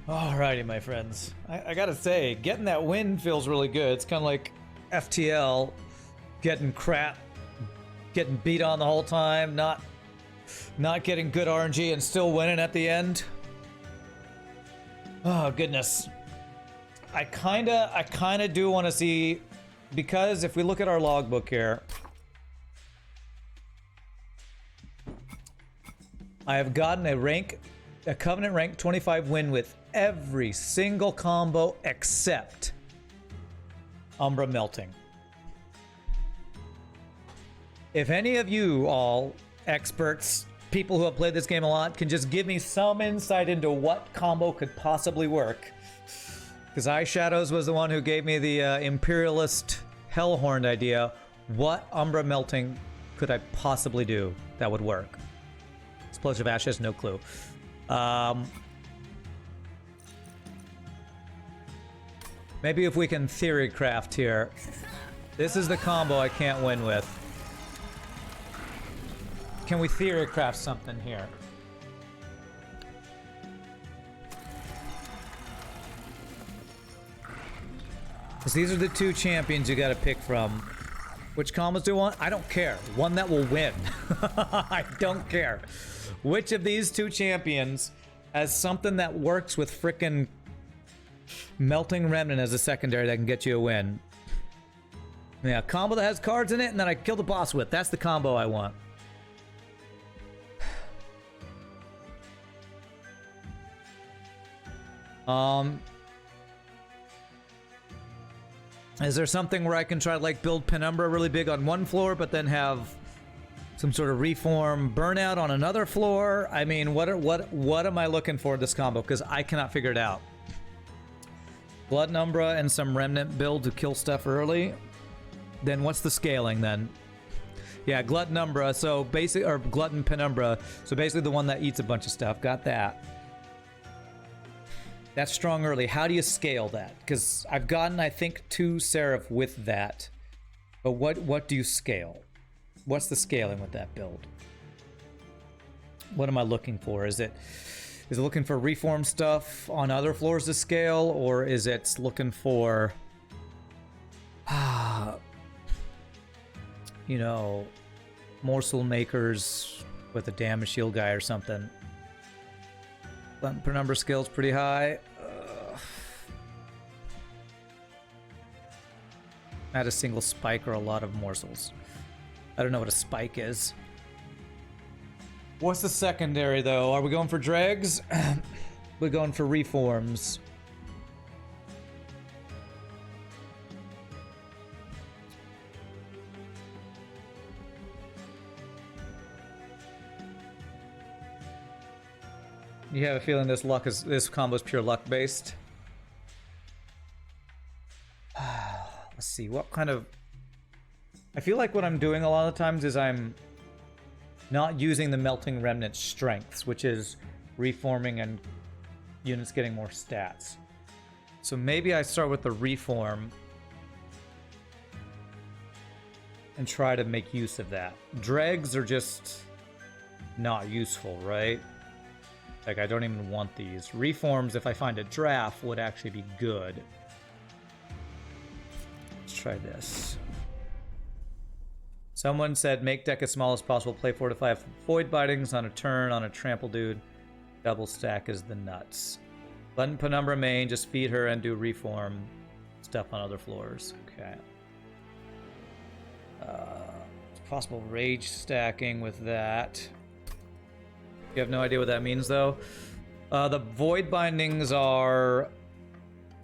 Alrighty, my friends. I gotta say, getting that win feels really good. It's kind of like FTL, getting crap, getting beat on the whole time, not getting good RNG and still winning at the end. Oh goodness. I kinda do want to see, because if we look at our logbook here, I have gotten a Covenant rank 25 win with every single combo except Umbra Melting. If any of you all experts, people who have played this game a lot, can just give me some insight into what combo could possibly work. Because Eyeshadows was the one who gave me the Imperialist Hellhorn idea. What Umbra Melting could I possibly do that would work? Explosion of Ashes, no clue. Maybe if we can theory craft here. This is the combo I can't win with. Can we theory craft something here? Because these are the two champions you gotta pick from. Which combos do you want? I don't care. One that will win. I don't care. Which of these two champions has something that works with frickin' Melting Remnant as a secondary that can get you a win? Yeah, combo that has cards in it and then I kill the boss with. That's the combo I want. Is there something where I can try to like build Penumbra really big on one floor, but then have some sort of reform burnout on another floor? I mean, what am I looking for in this combo? Because I cannot figure it out. Blood and Umbra and some Remnant build to kill stuff early. Then what's the scaling then? Yeah, Glutton Umbra. So basically, or Glutton Penumbra. So basically the one that eats a bunch of stuff. Got that. That's strong early. How do you scale that? Because I've gotten, I think, 2 Seraph with that. But what do you scale? What's the scaling with that build? What am I looking for? Is it looking for reform stuff on other floors to scale, or is it looking for, you know, morsel makers with a damage shield guy or something? Per number skill's pretty high. Add a single spike or a lot of morsels. I don't know what a spike is. What's the secondary though? Are we going for dregs? We're going for reforms. You have a feeling this combo is pure luck based? Let's see, what kind of... I feel like what I'm doing a lot of times is I'm not using the Melting Remnant strengths, which is reforming and units getting more stats. So maybe I start with the reform and try to make use of that. Dregs are just not useful, right? Like, I don't even want these. Reforms, if I find a draft, would actually be good. Let's try this. Someone said, make deck as small as possible. Play 4 to 5 Void Bitings on a turn on a trample dude. Double stack is the nuts. Button Penumbra main, just feed her and do reform stuff on other floors. Okay. Possible rage stacking with that. You have no idea what that means, though. The Void Bindings are...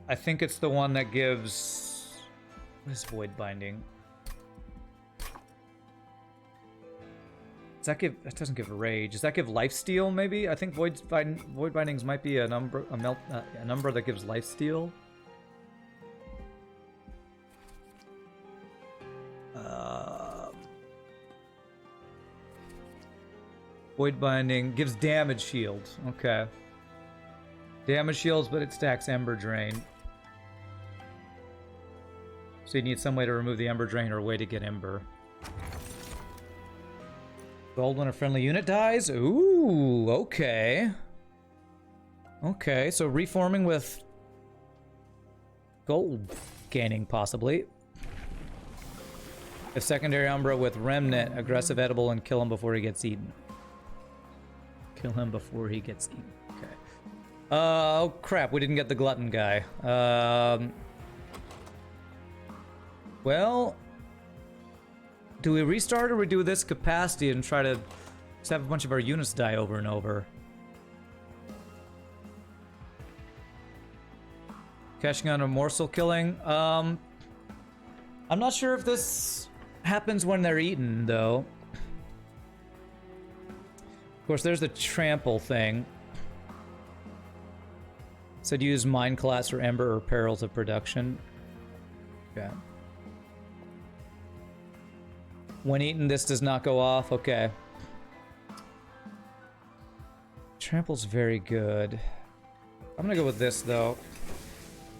I think it's the one that gives... What is Void Binding? Does that give... That doesn't give Rage. Does that give Lifesteal, maybe? I think Void Bindings might be a number that gives Lifesteal. Void Binding gives damage shields. Okay. Damage shields, but it stacks Ember Drain. So you need some way to remove the Ember Drain or a way to get Ember. Gold when a friendly unit dies? Ooh, okay. Okay, so reforming with gold gaining, possibly. If secondary Umbra with Remnant, aggressive edible, and kill him before he gets eaten. Kill him before he gets eaten. Okay. Oh, crap, we didn't get the Glutton guy. Well, do we restart or we do this capacity and try to just have a bunch of our units die over and over? Cashing on a morsel killing. I'm not sure if this happens when they're eaten, though. Of course, there's the trample thing. Said use Mind Collapse or Ember or Perils of Production. Okay. When eaten, this does not go off. Okay. Trample's very good. I'm gonna go with this, though.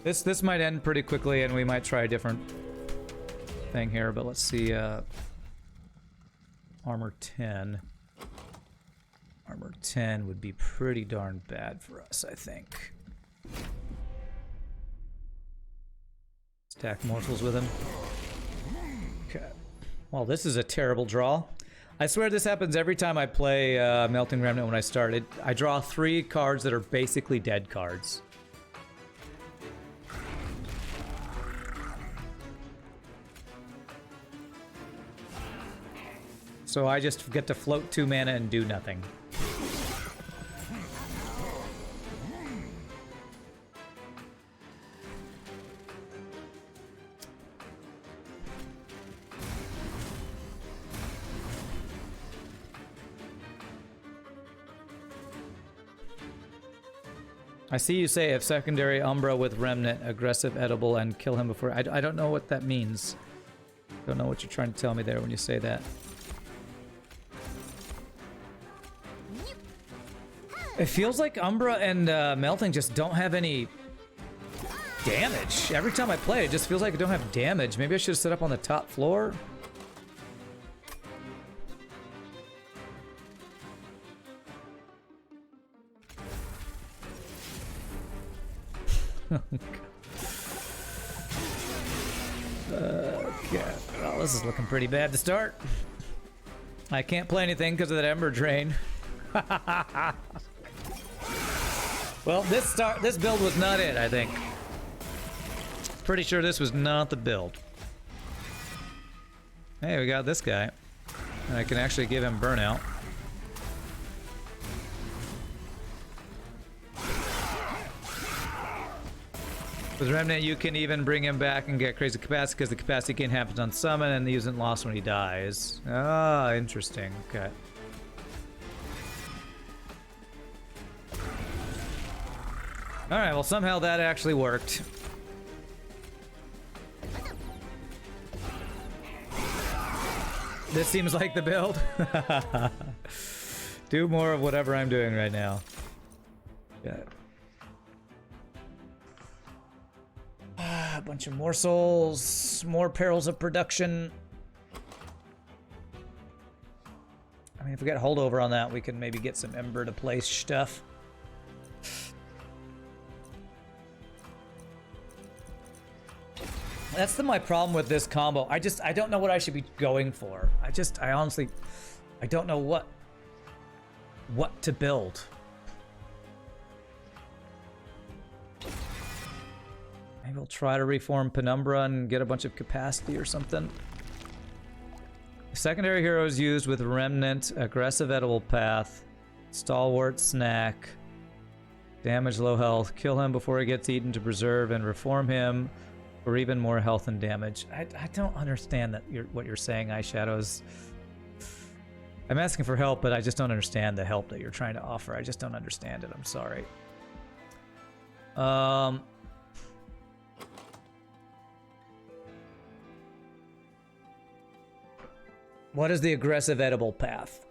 This might end pretty quickly, and we might try a different thing here, but let's see. Armor 10. Armor 10 would be pretty darn bad for us, I think. Stack morsels with him. Okay. Well, this is a terrible draw. I swear this happens every time I play Melting Remnant when I started. I draw 3 cards that are basically dead cards. So I just get to float 2 mana and do nothing. I see you say if secondary Umbra with Remnant, aggressive edible, and kill him before... I don't know what that means. Don't know what you're trying to tell me there when you say that. It feels like Umbra and Melting just don't have any damage. Every time I play, it just feels like I don't have damage. Maybe I should have set up on the top floor. Okay. Well, this is looking pretty bad to start. I can't play anything because of that Ember Drain. Well, this build was not it, I think. Pretty sure this was not the build. Hey, we got this guy. I can actually give him burnout. With Remnant, you can even bring him back and get crazy capacity because the capacity gain happens on summon and he isn't lost when he dies. Ah, interesting. Okay. Alright, well somehow that actually worked. This seems like the build. Do more of whatever I'm doing right now. Yeah. A bunch of morsels, more perils of production. I mean, if we get holdover on that, we can maybe get some Ember to place stuff. That's my problem with this combo. I don't know what I should be going for. I honestly, I don't know what to build. Maybe we'll try to reform Penumbra and get a bunch of capacity or something. Secondary heroes used with Remnant, aggressive edible path, stalwart snack, damage low health, kill him before he gets eaten to preserve and reform him for even more health and damage. I don't understand what you're saying, Eyeshadows. I'm asking for help, but I just don't understand the help that you're trying to offer. I just don't understand it. I'm sorry. What is the aggressive edible path?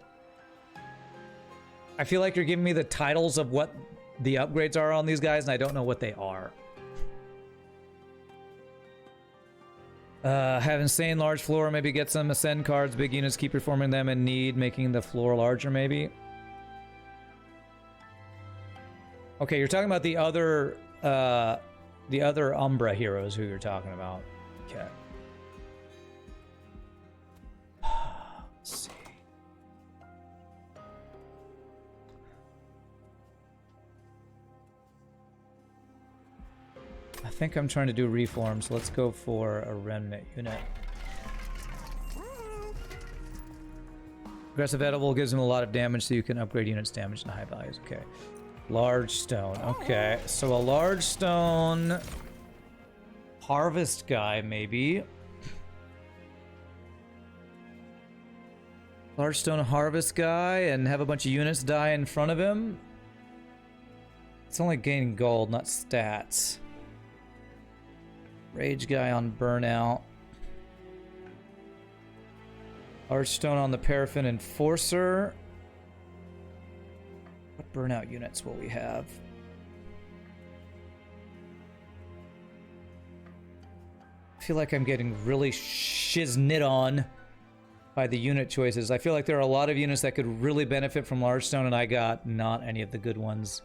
I feel like you're giving me the titles of what the upgrades are on these guys, and I don't know what they are. Have insane large floor, maybe get some ascend cards, big units, keep reforming them in need, making the floor larger maybe. Okay, you're talking about the other Umbra heroes who you're talking about. Okay. Let's see. I think I'm trying to do reforms. Let's go for a remnant unit. Aggressive edible gives him a lot of damage, so you can upgrade units' damage to high values. Okay. Large stone. Okay, so a large stone harvest guy, maybe. Large stone harvest guy and have a bunch of units die in front of him. It's only gaining gold, not stats. Rage guy on burnout. Large stone on the paraffin enforcer. What burnout units will we have? I feel like I'm getting really shiznit on by the unit choices. I feel like there are a lot of units that could really benefit from large stone, and I got not any of the good ones.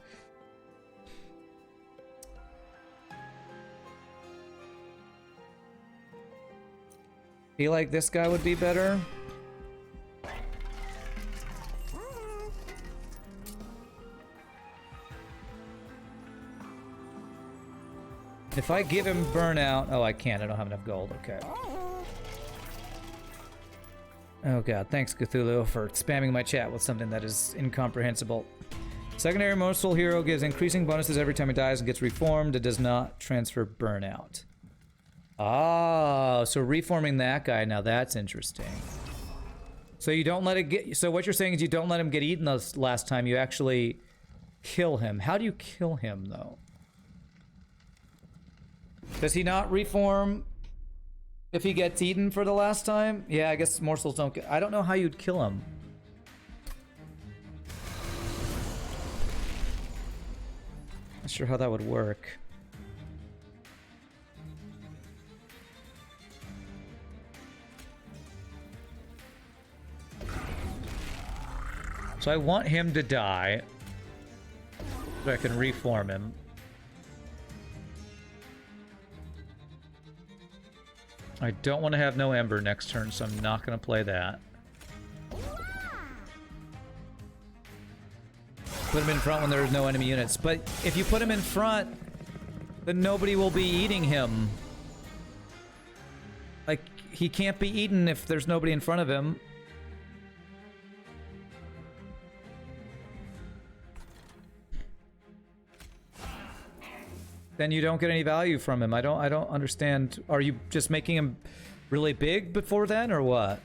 Feel like this guy would be better. If I give him burnout... Oh, I can't. I don't have enough gold. Okay. Oh god, thanks Cthulhu for spamming my chat with something that is incomprehensible. Secondary Morsel Hero gives increasing bonuses every time he dies and gets reformed. It does not transfer burnout. Ah, so reforming that guy, now that's interesting. So you don't let it get... So what you're saying is you don't let him get eaten this last time, you actually kill him. How do you kill him, though? Does he not reform if he gets eaten for the last time? Yeah, I guess morsels don't get... I don't know how you'd kill him. Not sure how that would work. So I want him to die so I can reform him. I don't want to have no Ember next turn, so I'm not going to play that. Put him in front when there's no enemy units. But if you put him in front, then nobody will be eating him. Like, he can't be eaten if there's nobody in front of him. Then you don't get any value from him. I don't understand. Are you just making him really big before then, or what?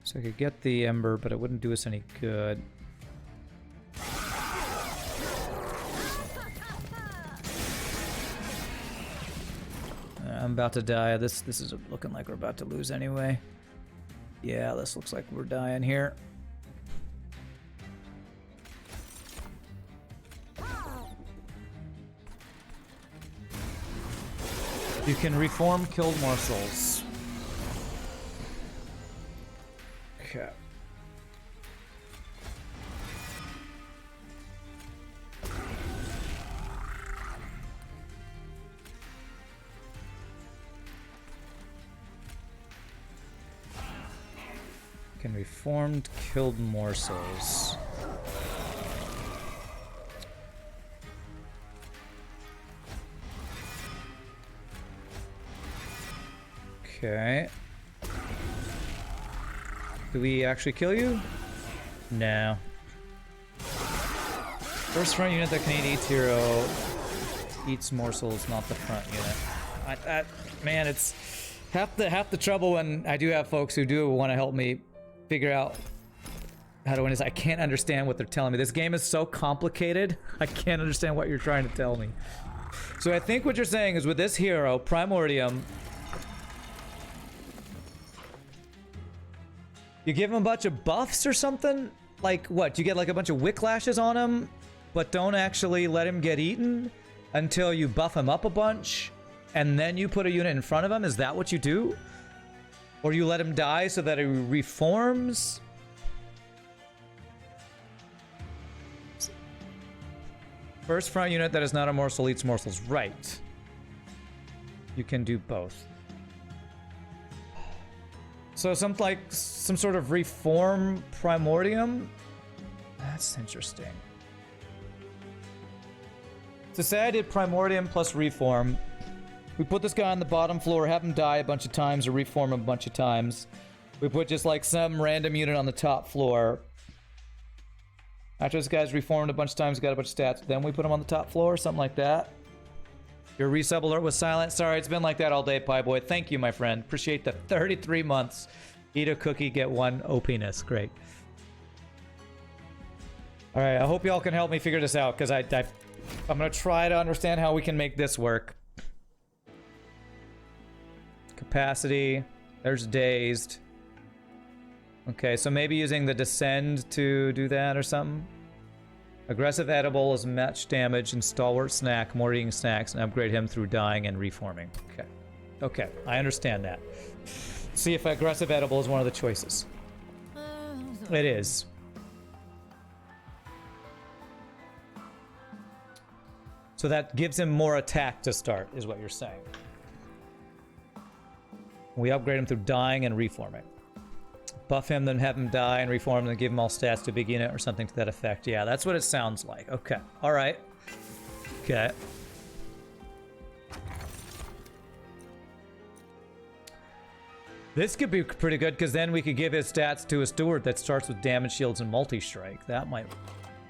So I could get the Ember, but it wouldn't do us any good. I'm about to die. This is looking like we're about to lose anyway. Yeah, this looks like we're dying here. You can reform killed morsels. Okay. Can reformed killed morsels. Okay. Do we actually kill you? No. First front unit that can eat eats hero eats morsels, not the front unit. Man, it's half the trouble when I do have folks who do want to help me figure out how to win this. I can't understand what they're telling me. This game is so complicated. I can't understand what you're trying to tell me. So I think what you're saying is with this hero, Primordium, you give him a bunch of buffs or something? Like what? You get like a bunch of whiplashes on him, but don't actually let him get eaten until you buff him up a bunch, and then you put a unit in front of him? Is that what you do? Or you let him die so that he reforms? First front unit that is not a morsel eats morsels. Right. You can do both. So some sort of reform Primordium? That's interesting. So say I did Primordium plus reform. We put this guy on the bottom floor, have him die a bunch of times or reform him a bunch of times. We put just like some random unit on the top floor. After this guy's reformed a bunch of times, got a bunch of stats, then we put him on the top floor, something like that. Your resub alert was silent. Sorry, it's been like that all day, Pie Boy. Thank you, my friend. Appreciate the 33 months. Eat a cookie, get one OPness. Great. All right, I hope y'all can help me figure this out, because I'm going to try to understand how we can make this work. Capacity. There's dazed. Okay, so maybe using the descend to do that or something. Aggressive edible is match damage and stalwart snack, more eating snacks, and upgrade him through dying and reforming. Okay. Okay, I understand that. See if aggressive edible is one of the choices. It is. So that gives him more attack to start, is what you're saying. We upgrade him through dying and reforming. Buff him, then have him die and reform him, then give him all stats to a big unit or something to that effect. Yeah, that's what it sounds like. Okay. All right. Okay. This could be pretty good, because then we could give his stats to a steward that starts with damage, shields, and multi-strike. That might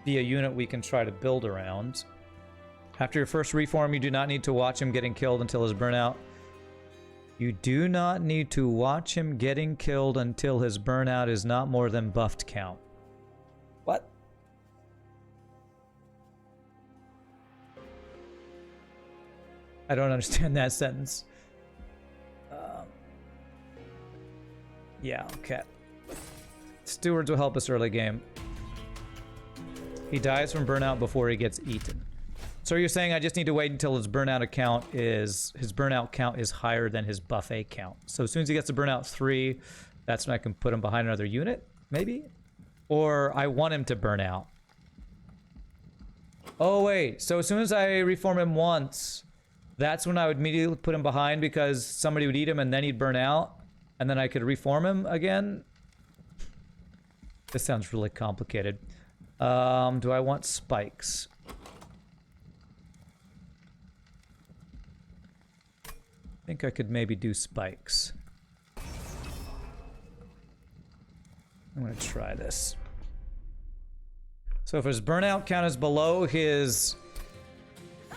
be a unit we can try to build around. After your first reform, you do not need to watch him getting killed until his burnout. You do not need to watch him getting killed until his burnout is not more than buffed count. What? I don't understand that sentence. Yeah, okay. Stewards will help us early game. He dies from burnout before he gets eaten. So you're saying I just need to wait until his burnout count is higher than his buffet count. So as soon as he gets to burnout 3, that's when I can put him behind another unit, maybe? Or I want him to burn out. Oh wait, so as soon as I reform him once, that's when I would immediately put him behind because somebody would eat him and then he'd burn out, and then I could reform him again? This sounds really complicated. Do I want spikes? I think I could maybe do spikes. I'm gonna try this. So if his burnout count is below his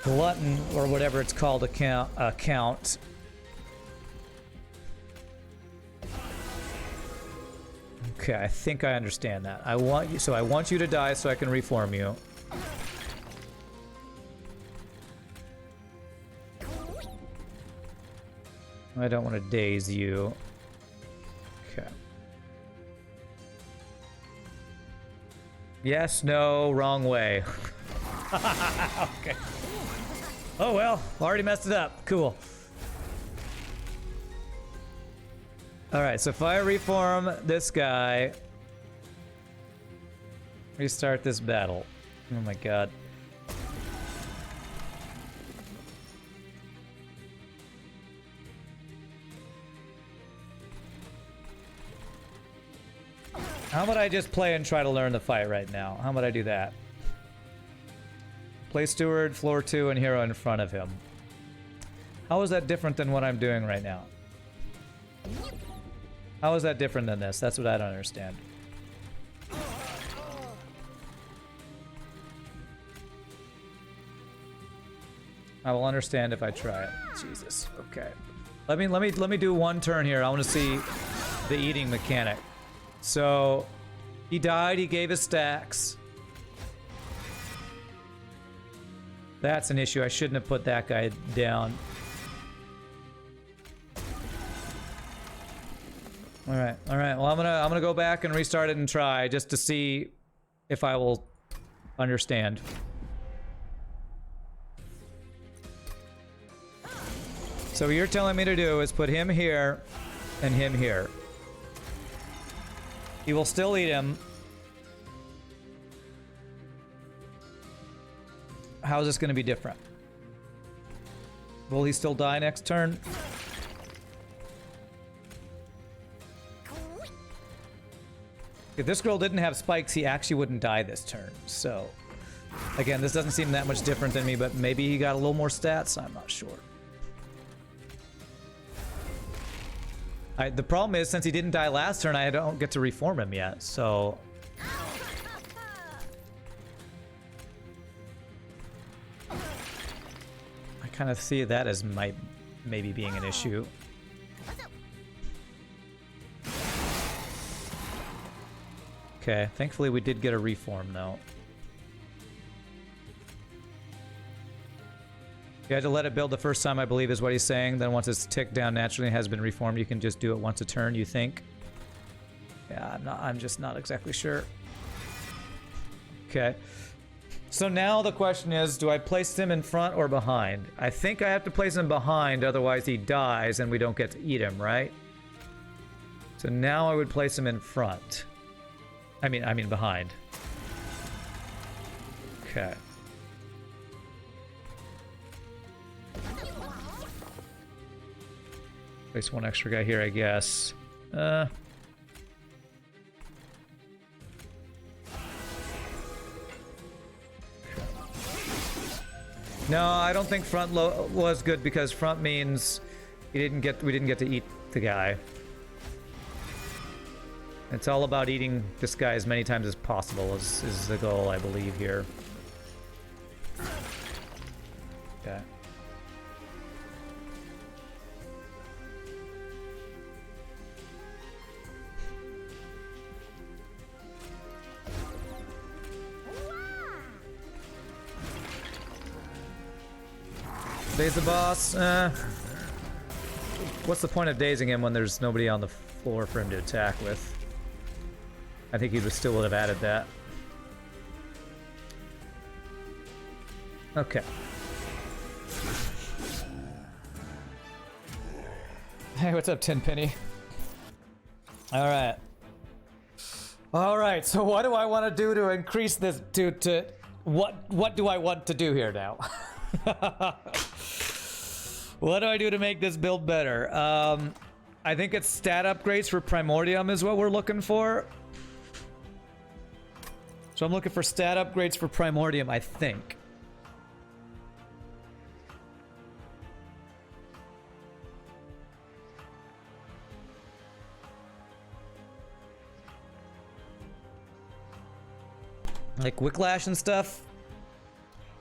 glutton, or whatever it's called, count. Okay, I think I understand that. I want you to die so I can reform you. I don't want to daze you. Okay. Yes, no, wrong way. Okay. Oh well, already messed it up. Cool. Alright, so if I reform this guy, restart this battle. Oh my god. How about I just play and try to learn the fight right now? How about I do that? Play Steward, floor 2, and hero in front of him. How is that different than what I'm doing right now? How is that different than this? That's what I don't understand. I will understand if I try it. Jesus. Okay. Let me do one turn here. I want to see the eating mechanic. So, he died, he gave his stacks. That's an issue. I shouldn't have put that guy down. Alright, alright. Well, I'm gonna go back and restart it and try just to see if I will understand. So what you're telling me to do is put him here, and him here. He will still eat him. How is this going to be different? Will he still die next turn? If this girl didn't have spikes, he actually wouldn't die this turn. So, again, this doesn't seem that much different than me, but maybe he got a little more stats. I'm not sure. The problem is, since he didn't die last turn, I don't get to reform him yet, so... I kind of see that as maybe being an issue. Okay, thankfully we did get a reform, though. You had to let it build the first time, I believe, is what he's saying. Then once it's ticked down naturally and has been reformed, you can just do it once a turn, you think? Yeah, I'm just not exactly sure. Okay. So now the question is, do I place him in front or behind? I think I have to place him behind, otherwise he dies and we don't get to eat him, right? So now I would place him in front. I mean behind. Okay. Place one extra guy here, I guess. No, I don't think front was good because front means we didn't get to eat the guy. It's all about eating this guy as many times as possible is the goal, I believe, here. Okay. Daze the boss. What's the point of dazing him when there's nobody on the floor for him to attack with? I think he still would have added that. Okay. Hey, what's up, Tenpenny? Alright. Alright, so what do I want to do to increase this to what do I want to do here now? What do I do to make this build better? I think it's stat upgrades for Primordium is what we're looking for. So I'm looking for stat upgrades for Primordium, I think. Like Wicklash and stuff.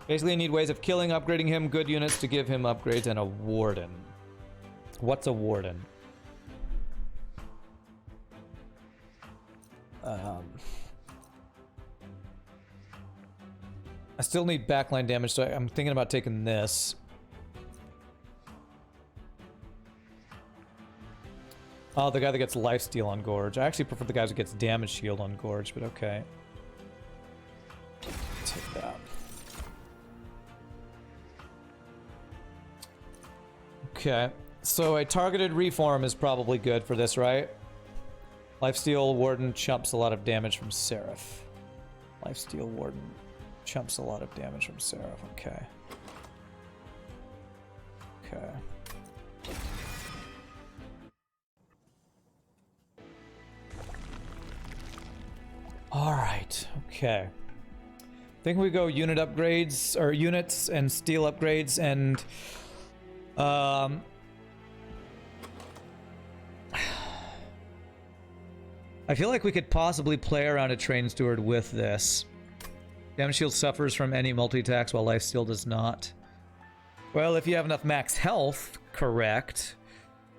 Basically, I need ways of killing, upgrading him, good units to give him upgrades, and a warden. What's a warden? I still need backline damage, so I'm thinking about taking this. Oh, the guy that gets lifesteal on Gorge. I actually prefer the guy that gets damage shield on Gorge, but okay. Take that. Okay, so a targeted reform is probably good for this, right? Lifesteal Warden chumps a lot of damage from Seraph. Lifesteal Warden chumps a lot of damage from Seraph, okay. Okay. Alright, okay. I think we go unit upgrades, or units and steel upgrades, and I feel like we could possibly play around a Train Steward with this. Damage shield suffers from any multi-attacks while lifesteal does not. Well, if you have enough max health, correct.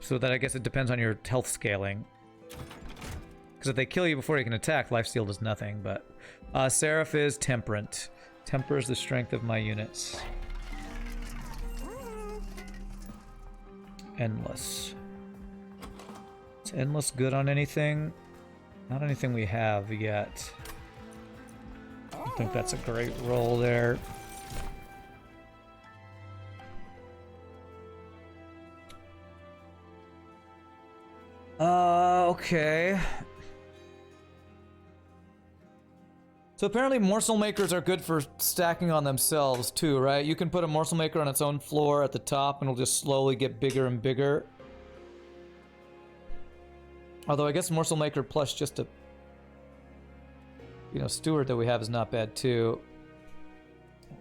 So that I guess it depends on your health scaling. Because if they kill you before you can attack, lifesteal does nothing, but... Seraph is temperate. Tempers the strength of my units. Endless. Is endless good on anything? Not anything we have yet. I think that's a great roll there. Okay. So apparently morsel makers are good for stacking on themselves too, right? You can put a morsel maker on its own floor at the top and it'll just slowly get bigger and bigger. Although I guess morsel maker plus just a, you know, steward that we have is not bad too.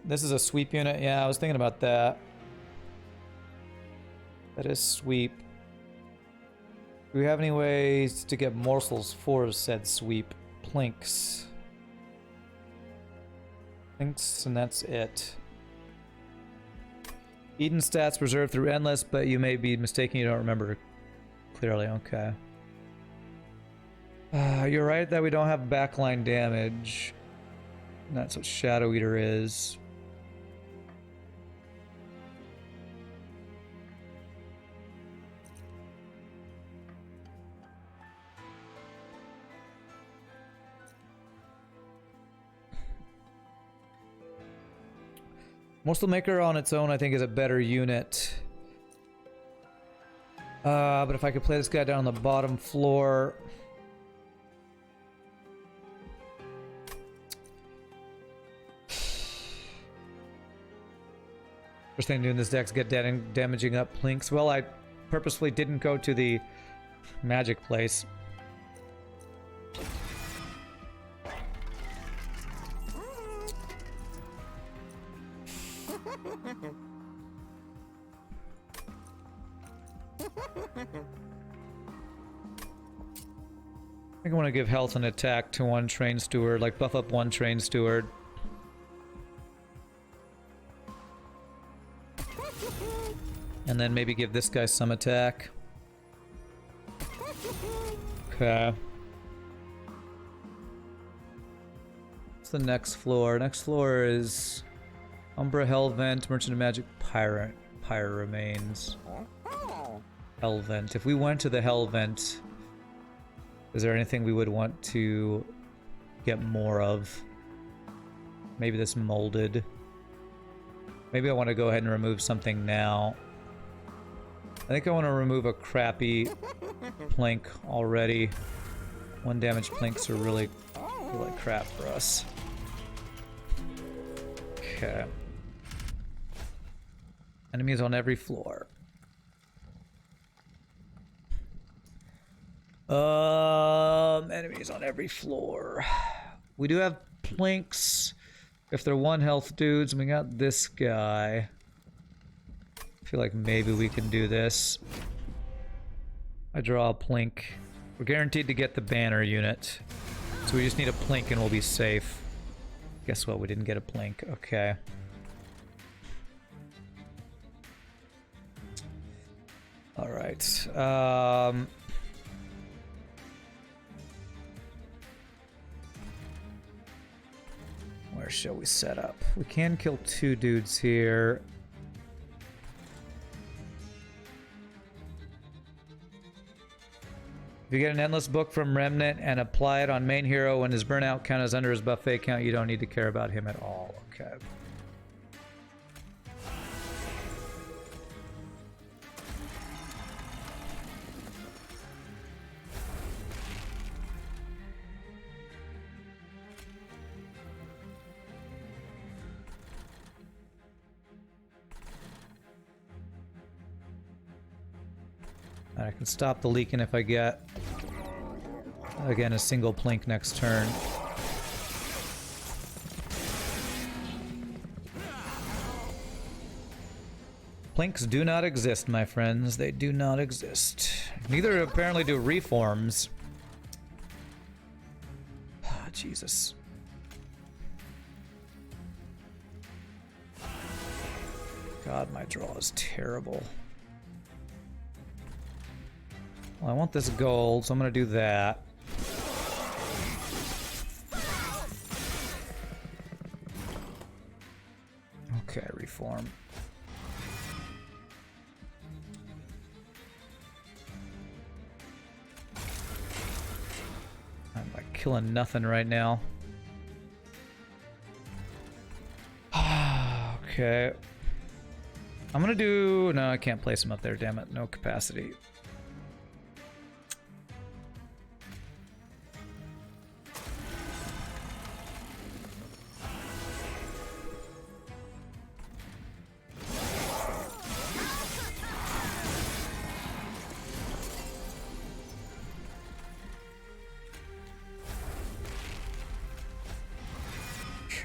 This is a sweep unit. Yeah, I was thinking about that. That is sweep. Do we have any ways to get morsels for said sweep? Plinks. Plinks, and that's it. Eden stats preserved through endless, but you may be mistaken, you don't remember clearly. Okay. You're right that we don't have backline damage. And that's what Shadow Eater is. Morsel Maker on its own, I think, is a better unit. But if I could play this guy down on the bottom floor... First thing to do in this deck is get damaging up Plinks. Well, I purposefully didn't go to the magic place. I think I want to give health and attack to one train steward, like buff up one train steward. And then maybe give this guy some attack. Okay. What's the next floor? Next floor is Umbra Hellvent, Merchant of Magic, Pyre remains. Hellvent. If we went to the Hellvent, is there anything we would want to get more of? Maybe this molded. Maybe I want to go ahead and remove something now. I think I want to remove a crappy Plink already. One damage Plinks are really like crap for us. Okay. Enemies on every floor. Enemies on every floor. We do have Plinks. If they're 1 health dudes, and we got this guy. I feel like maybe we can do this. I draw a Plink. We're guaranteed to get the banner unit. So we just need a Plink and we'll be safe. Guess what? We didn't get a Plink. Okay. Alright. Where shall we set up? We can kill 2 dudes here. If you get an endless book from Remnant and apply it on main hero when his burnout count is under his buffet count, you don't need to care about him at all. Okay. I can stop the leaking if I get, again, a single Plink next turn. Plinks do not exist, my friends. They do not exist. Neither apparently do reforms. Oh, Jesus. God, my draw is terrible. Well, I want this gold, so I'm going to do that. Okay, reform. I'm like killing nothing right now. Okay. I'm going to do... No, I can't place him up there, damn it. No capacity.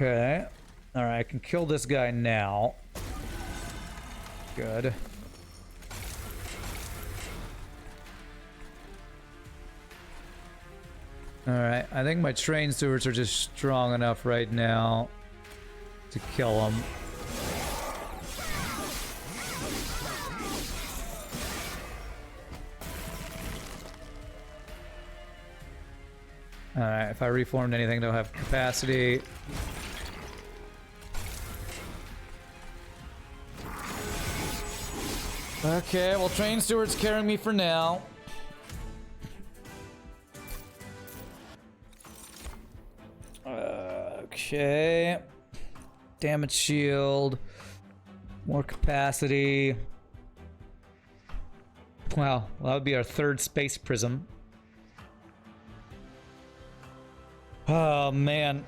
Okay. Alright, I can kill this guy now. Good. Alright, I think my train stewards are just strong enough right now to kill him. Alright, if I reformed anything, they'll have capacity. Okay, well, train steward's carrying me for now. Okay. Damage shield. More capacity. Wow, well, that would be our third space prism. Oh, man.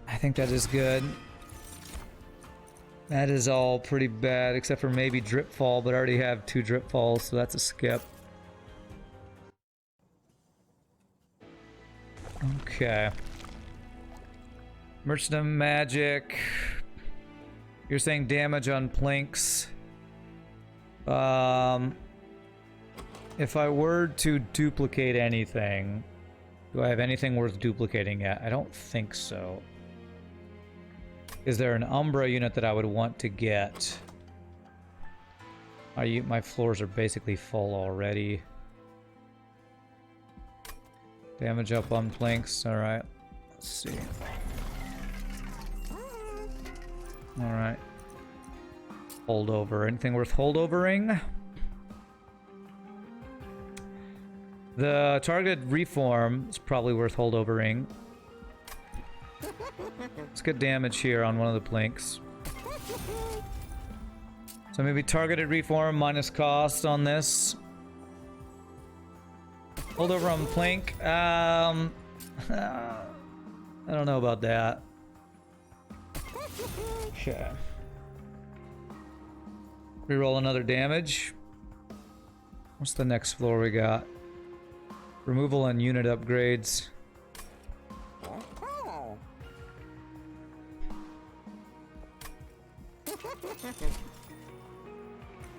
I think that is good. That is all pretty bad, except for maybe drip fall, but I already have 2 drip falls, so that's a skip. Okay. Merchant of Magic. You're saying damage on planks. If I were to duplicate anything, do I have anything worth duplicating yet? I don't think so. Is there an Umbra unit that I would want to get? My floors are basically full already. Damage up on planks. Alright. Let's see. Alright. Holdover. Anything worth holdovering? The targeted reform is probably worth holdovering. Let's get damage here on one of the planks. So maybe targeted reform minus cost on this. Holdover on plank. I don't know about that. Okay. Reroll another damage. What's the next floor we got? Removal and unit upgrades.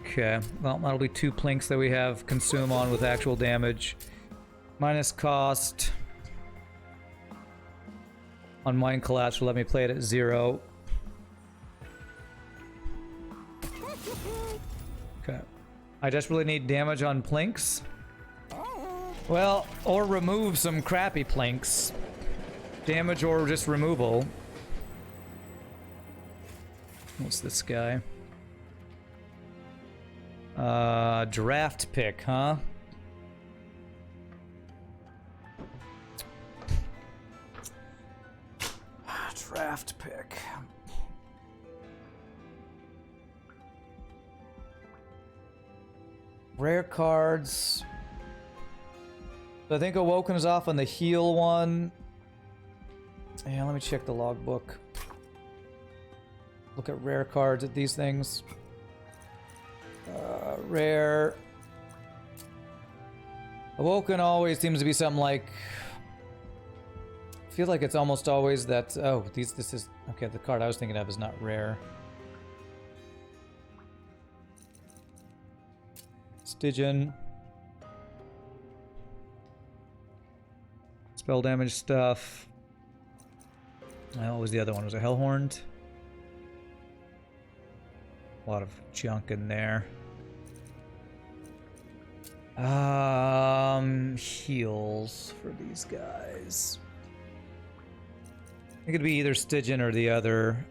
Okay, well, that'll be 2 planks that we have consume on with actual damage. Minus cost. On mine collapse will let me play it at 0. Okay. I desperately need damage on planks. Well, or remove some crappy planks. Damage or just removal. What's this guy? Draft pick, huh? Draft pick. Rare cards. So I think Awoken is off on the heal one. Yeah, let me check the logbook. Look at rare cards at these things. Rare. Awoken always seems to be something like... I feel like it's almost always that... Oh, this is... Okay, the card I was thinking of is not rare. Stygian. Spell damage stuff. What was the other one? Was it Hellhorned? A lot of junk in there. Heals for these guys. It could be either Stygian or the other.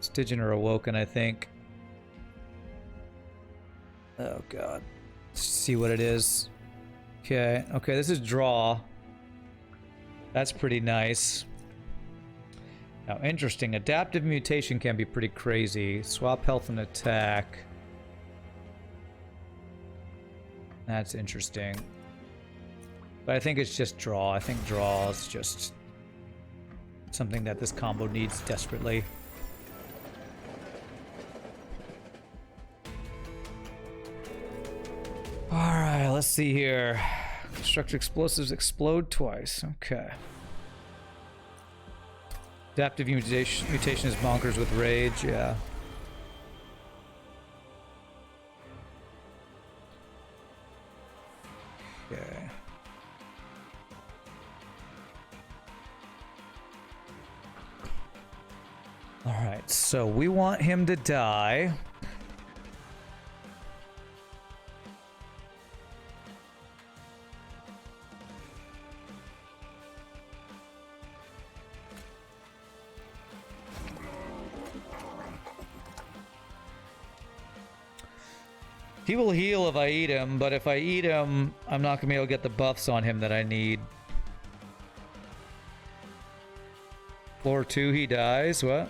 Stygian or Awoken, I think. Oh god. Let's see what it is. Okay, this is draw. That's pretty nice. Now, interesting. Adaptive mutation can be pretty crazy. Swap health and attack. That's interesting. But I think it's just draw. I think draw is just something that this combo needs desperately. Let's see here. Construct explosives explode twice. Okay. Adaptive mutation is bonkers with rage. Yeah. Okay. All right. So we want him to die. He will heal if I eat him, but if I eat him, I'm not going to be able to get the buffs on him that I need. Floor 2, he dies. What?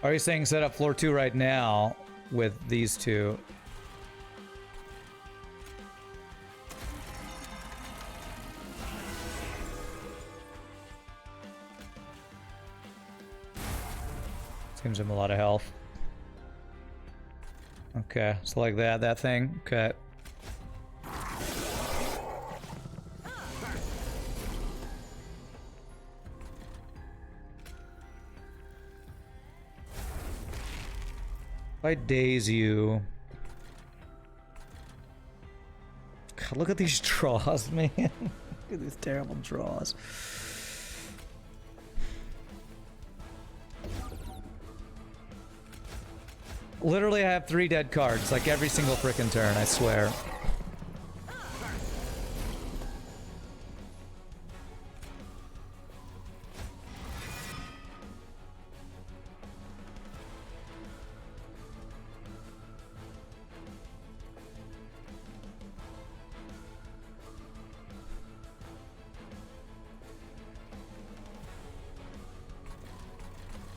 Are you saying set up floor 2 right now with these two? Seems him a lot of health. Okay, so like that thing. Okay. If I daze you... God, look at these draws, man. Look at these terrible draws. Literally, I have 3 dead cards, like every single frickin' turn, I swear.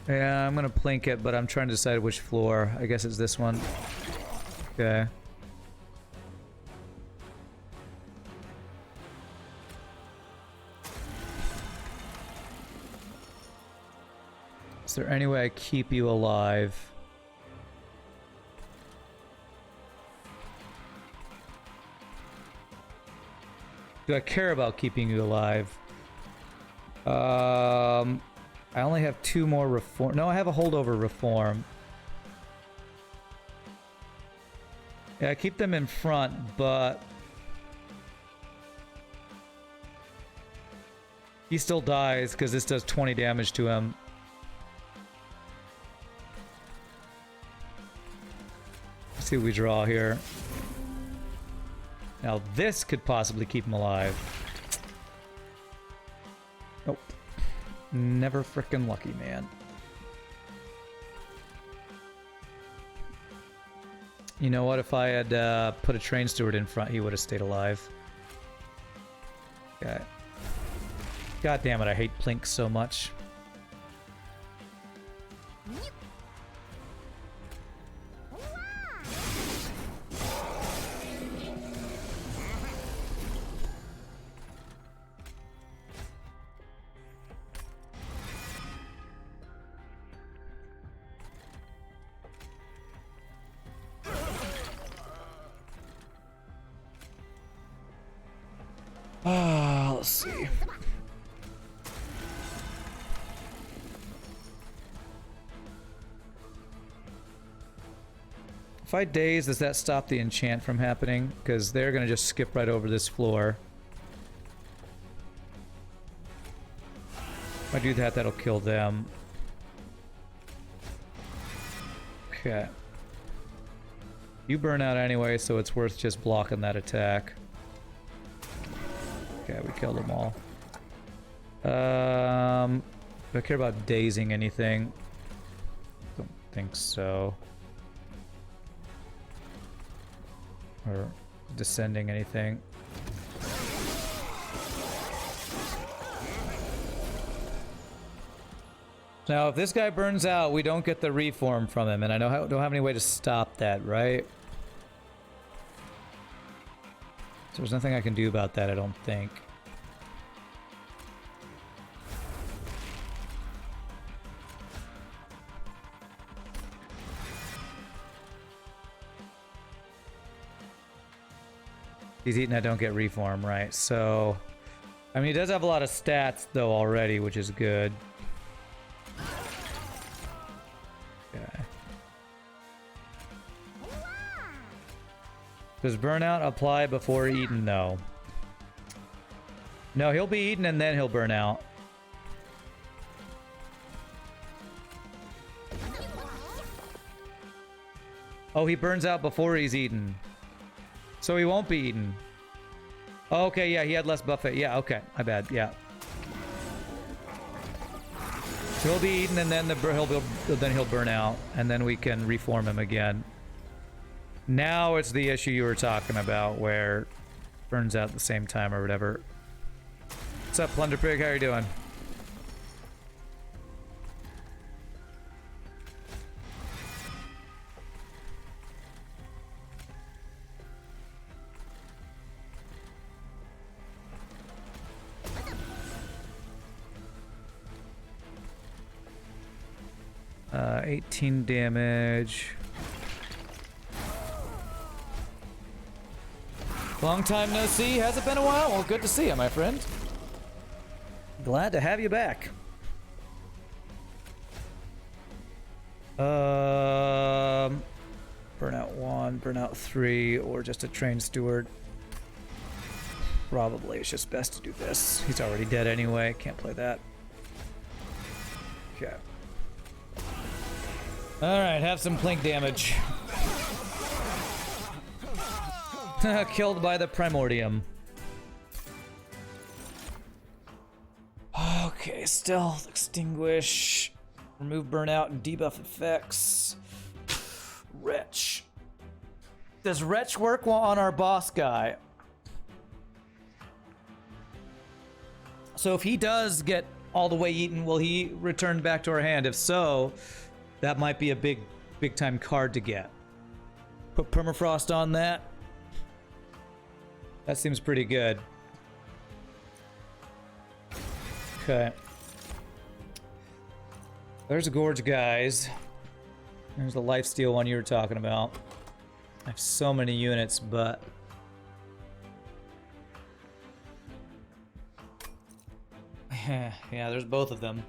Yeah, I'm gonna plink it, but I'm trying to decide which floor. I guess it's this one. Okay. Is there any way I keep you alive? Do I care about keeping you alive? I only have 2 more reform. No, I have a holdover reform. Yeah, I keep them in front, but he still dies because this does 20 damage to him. Let's see what we draw here. Now this could possibly keep him alive. Nope. Never frickin' lucky, man. You know what? If I had put a train steward in front, he would have stayed alive. Okay. God damn it, I hate Plink so much. Let's see. If I daze, does that stop the enchant from happening? Because they're going to just skip right over this floor. If I do that, that'll kill them. Okay. You burn out anyway, so it's worth just blocking that attack. Okay, we killed them all. Do I care about dazing anything? Don't think so. Or descending anything. Now, if this guy burns out, we don't get the reform from him, and I don't have any way to stop that, right? So there's nothing I can do about that, I don't think. He's eaten, I don't get reform, right? So, I mean, he does have a lot of stats, though, already, which is good. Okay. Does burnout apply before eaten? No. No, he'll be eaten and then he'll burn out. Oh, he burns out before he's eaten. So he won't be eaten. Okay, yeah, he had less buffet. Yeah, okay. My bad, yeah. So he'll be eaten and then he'll burn out. And then we can reform him again. Now it's the issue you were talking about where burns out at the same time or whatever. What's up, Plunder Pig? How are you doing? Uh, 18 damage. Long time no see. Has it been a while? Well, good to see you, my friend. Glad to have you back. Burnout 1, Burnout 3, or just a trained steward. Probably it's just best to do this. He's already dead anyway. Can't play that. Okay. Alright, have some plink damage. Killed by the Primordium. Okay, stealth, extinguish, remove burnout and debuff effects. Wretch. Does Wretch work on our boss guy? So if he does get all the way eaten, will he return back to our hand? If so, that might be a big time card to get. Put permafrost on that. That seems pretty good. Okay. There's a Gorge, guys. There's the lifesteal one you were talking about. I have so many units, but... yeah, there's both of them.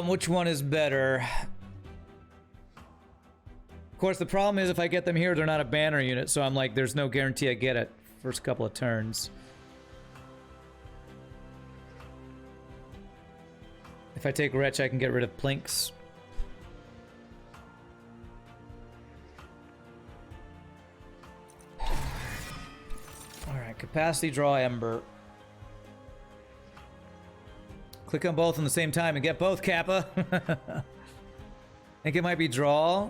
Which one is better? Of course, the problem is if I get them here, they're not a banner unit, so I'm like, there's no guarantee I get it first couple of turns. If I take Wretch, I can get rid of Plinks. Alright, capacity draw Ember. Click on both at the same time and get both, Kappa. Think it might be draw.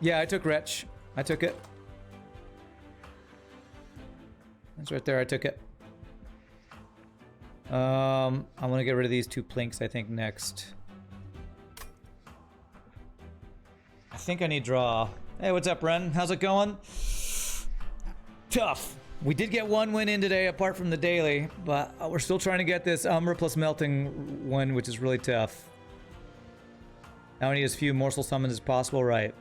Yeah, I took Wretch. I took it. That's right there, I took it. I want to get rid of these two Plinks, I think, next. I think I need draw. Hey, what's up, Ren? How's it going? Tough. We did get one win in today, apart from the daily, but we're still trying to get this Umbra plus Melting win, which is really tough. Now I need as few morsel summons as possible, right?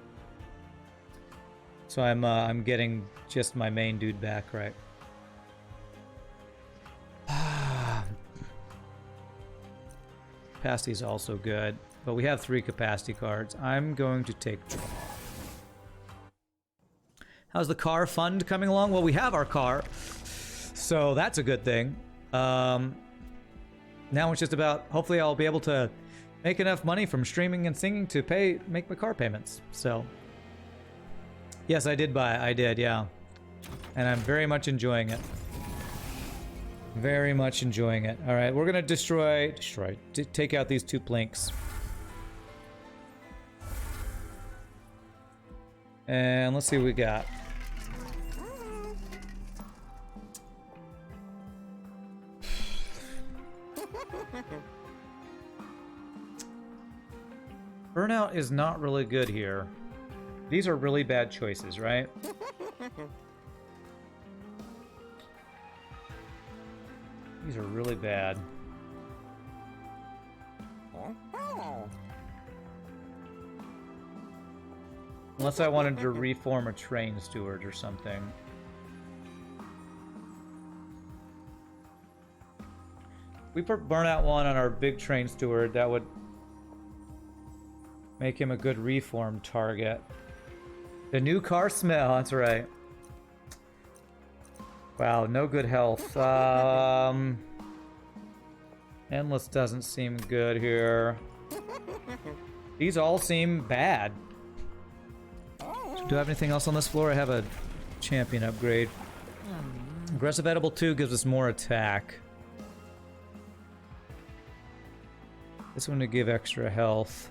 So I'm getting just my main dude back, right? Capacity is also good, but we have 3 capacity cards. I'm going to take draw. How's the car fund coming along? Well, we have our car, so that's a good thing. Now it's just about, hopefully I'll be able to make enough money from streaming and singing to make my car payments. So, yes, I did, yeah. And I'm very much enjoying it. Very much enjoying it. All right, we're gonna take out these 2 Plinks. And let's see what we got. Burnout is not really good here. These are really bad choices, right? These are really bad. Unless I wanted to reform a train steward or something. We put burnout 1 on our big train steward. That would make him a good reform target. The new car smell, that's right. Wow, no good health. Endless doesn't seem good here. These all seem bad. Do I have anything else on this floor? I have a champion upgrade. Aggressive Edible 2 gives us more attack. This one to give extra health.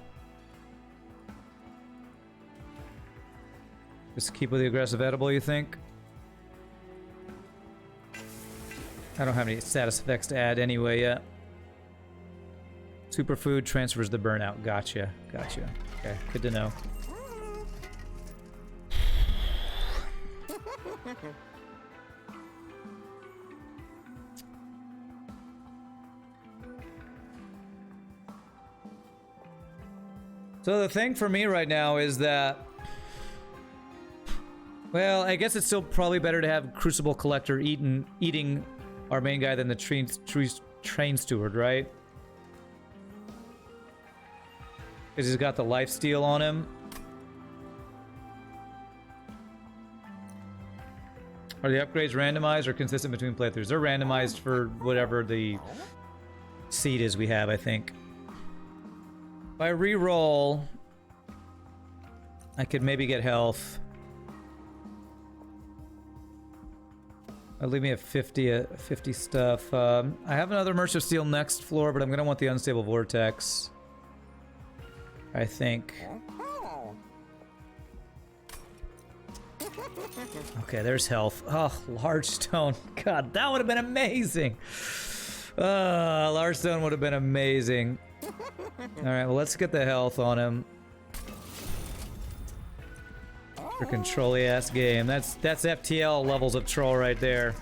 Just keep with the aggressive edible, you think? I don't have any status effects to add anyway yet. Superfood transfers the burnout. Gotcha. Gotcha. Okay, good to know. So the thing for me right now is that, well, I guess it's still probably better to have Crucible Collector eating our main guy than the train steward, right? Because he's got the lifesteal on him. Are the upgrades randomized or consistent between playthroughs? They're randomized for whatever the seed is we have, I think. If I re-roll, I could maybe get health. I'll leave me at 50 stuff. I have another Merch of Steel next floor, but I'm going to want the Unstable Vortex, I think. Okay, there's health. Oh, large stone. God, that would have been amazing. Large stone would have been amazing. Alright, well, let's get the health on him. For control-y ass game. That's FTL levels of troll right there.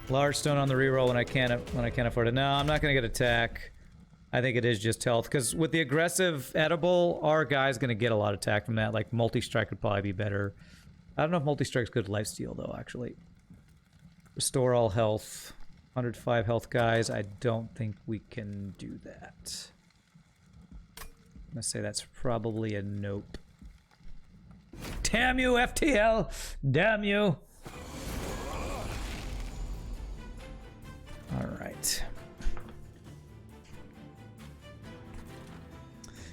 Large stone on the reroll when I can't afford it. No, I'm not gonna get attack. I think it is just health, because with the aggressive edible, our guy's gonna get a lot of attack from that. Like multi-strike would probably be better. I don't know if multi-strike's good lifesteal though, actually. Restore all health. 105 health guys. I don't think we can do that. I'm gonna say that's probably a nope. Damn you, FTL! Damn you! Alright.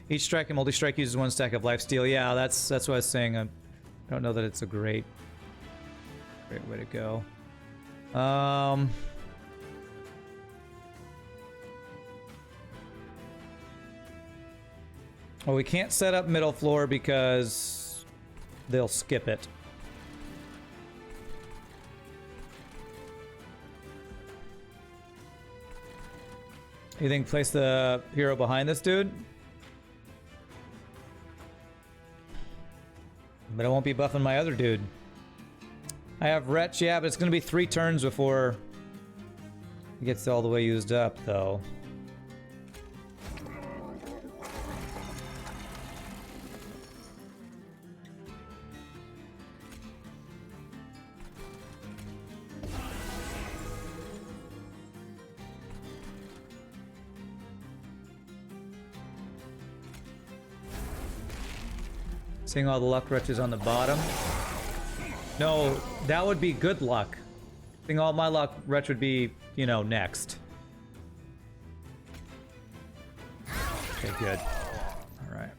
Each strike and multi-strike uses one stack of lifesteal. Yeah, that's what I was saying. I don't know that it's a great way to go. Well, we can't set up middle floor because they'll skip it. You think place the hero behind this dude? But I won't be buffing my other dude. I have Wretch, yeah, but it's going to be 3 turns before it gets all the way used up, though. Seeing all the luck wretches on the bottom. No, that would be good luck. Seeing all my luck wretch would be, you know, next. Okay, good. Alright.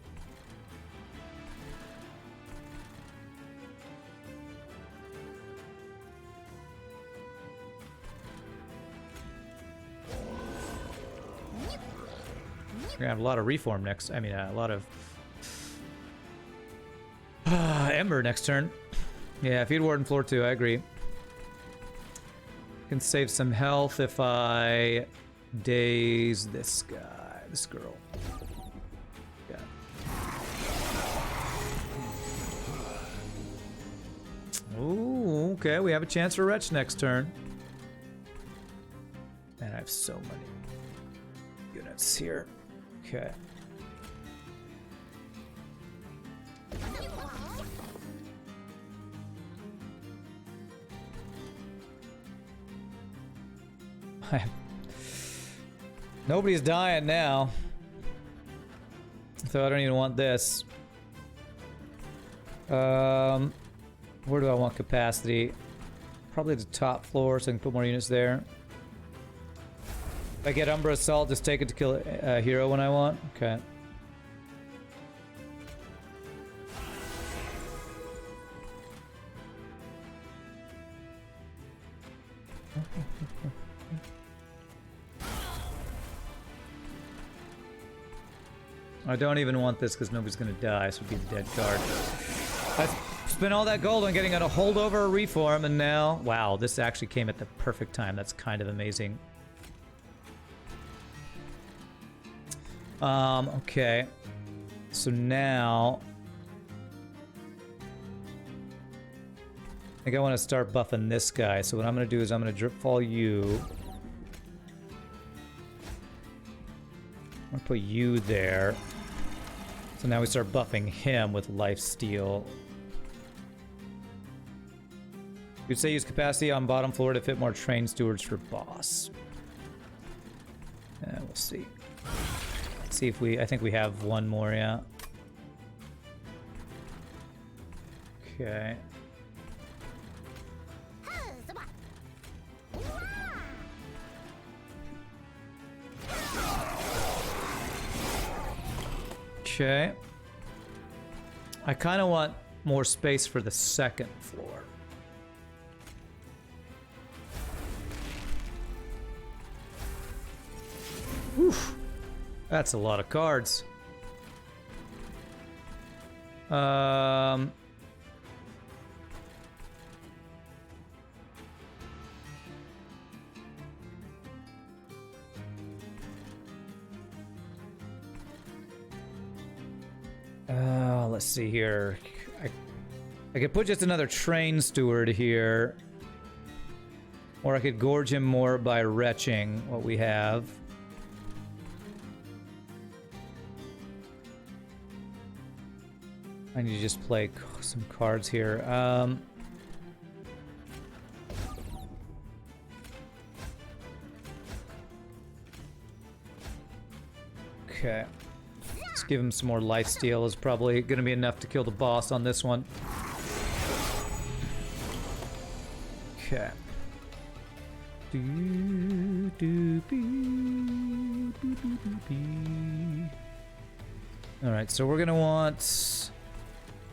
We're gonna have a lot of reform next. I mean, a lot of Ember next turn. Yeah, Feed Warden floor 2, I agree. Can save some health if I daze this guy, this girl. Yeah. Ooh, okay, we have a chance for Wretch next turn. And I have so many units here. Okay. Nobody's dying now. So I don't even want this. Where do I want capacity? Probably the top floor so I can put more units there. If I get Umbra Assault, just take it to kill a hero when I want? Okay. I don't even want this because nobody's going to die, so it'd be the dead card. I spent all that gold on getting a holdover, a reform, and now... Wow, this actually came at the perfect time. That's kind of amazing. Okay. So now... I think I want to start buffing this guy. So what I'm going to do is I'm going to drip fall you. I'm going to put you there. So now we start buffing him with lifesteal. You'd say use capacity on bottom floor to fit more train stewards for boss. We'll see. Let's see if we... I think we have one more, yeah. Okay. Okay. I kind of want more space for the second floor. Oof. That's a lot of cards. Let's see here. I could put just another train steward here. Or I could gorge him more by retching what we have. I need to just play some cards here. Okay. Let's give him some more lifesteal. Is probably going to be enough to kill the boss on this one. Okay. All right, so we're going to want...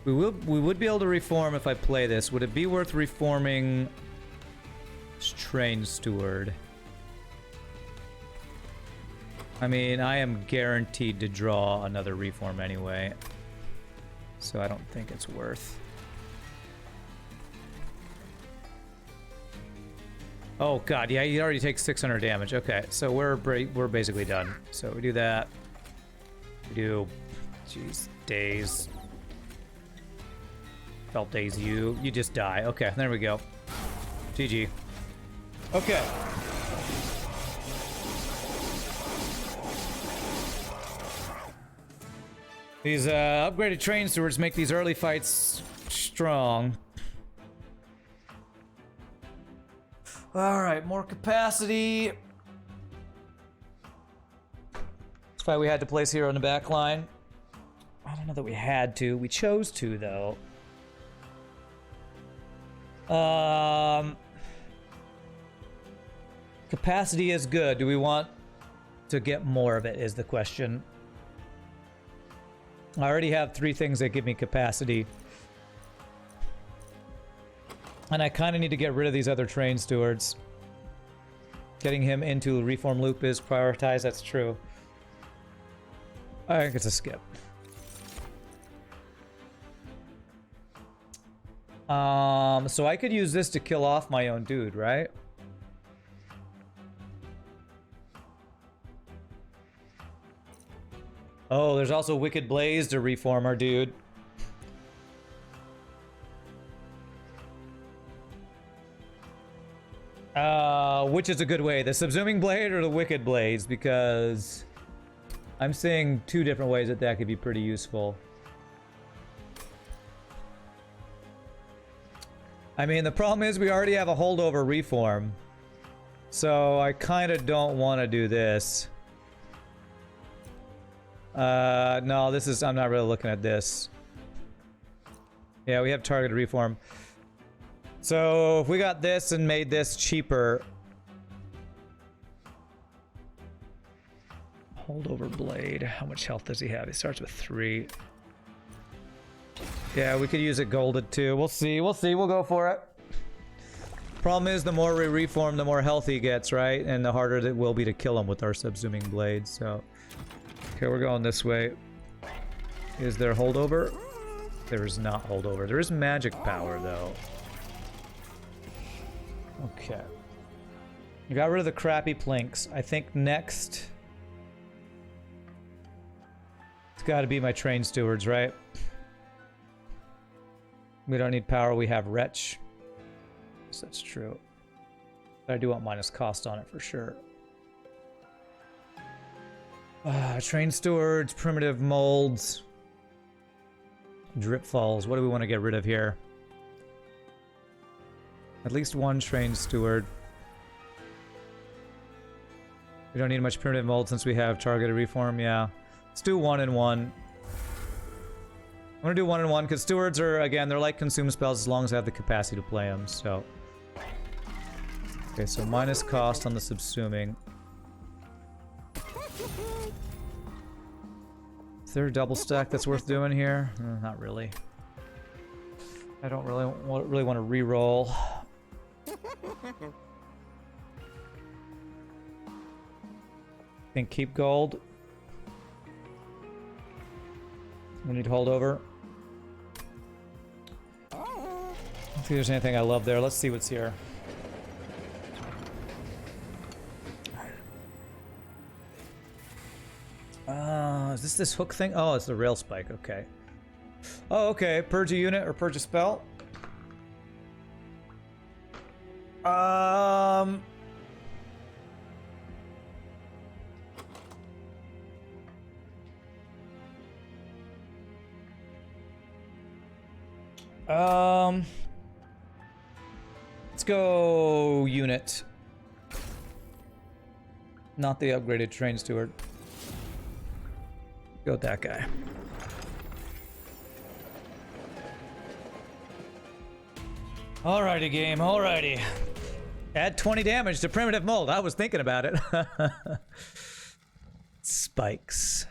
We would be able to reform if I play this. Would it be worth reforming Train Steward? I mean, I am guaranteed to draw another reform anyway, so I don't think it's worth. Oh god, yeah, he already takes 600 damage. Okay, so we're basically done. So we do that. We do, jeez, daze. Felt daze you. You just die. Okay, there we go. GG. Okay. These upgraded train stewards make these early fights strong. Alright, more capacity. That's why we had to place here on the back line. I don't know that we had to. We chose to, though. Capacity is good. Do we want to get more of it is the question. I already have 3 things that give me capacity. And I kind of need to get rid of these other train stewards. Getting him into reform loop is prioritized, that's true. I think it's a skip. So I could use this to kill off my own dude, right? Oh, there's also Wicked Blaze to reform our dude. Which is a good way? The Subsuming Blade or the Wicked Blaze? Because I'm seeing 2 different ways that that could be pretty useful. I mean, the problem is we already have a holdover reform. So I kind of don't want to do this. No, this is... I'm not really looking at this. Yeah, we have targeted reform. So if we got this and made this cheaper... Holdover blade. How much health does he have? He starts with 3. Yeah, we could use it golded too. We'll see. We'll see. We'll go for it. Problem is, the more we reform, the more health he gets, right? And the harder it will be to kill him with our subsuming blades. So, okay, we're going this way. Is there holdover? There is not holdover. There is magic power, though. Okay. We got rid of the crappy plinks. I think next... It's got to be my train stewards, right? We don't need power. We have wretch. Yes, that's true. But I do want minus cost on it for sure. Train stewards, primitive molds, drip falls. What do we want to get rid of here? At least one train steward. We don't need much primitive mold since we have targeted reform. Yeah, let's do 1 and 1. I'm gonna do 1 and 1 because stewards are, again, they're like consume spells as long as I have the capacity to play them. So, okay, so minus cost on the subsuming. Is there a double stack that's worth doing here? Not really. I don't really want to re-roll. Think keep gold. We need holdover. I don't think there's anything I love there. Let's see what's here. Is this hook thing? Oh, it's the rail spike. Okay. Oh, okay. Purge a unit or purge a spell. Let's go unit. Not the upgraded train steward. Go with that guy. Alrighty, game. Alrighty. Add 20 damage to primitive mold. I was thinking about it. Spikes.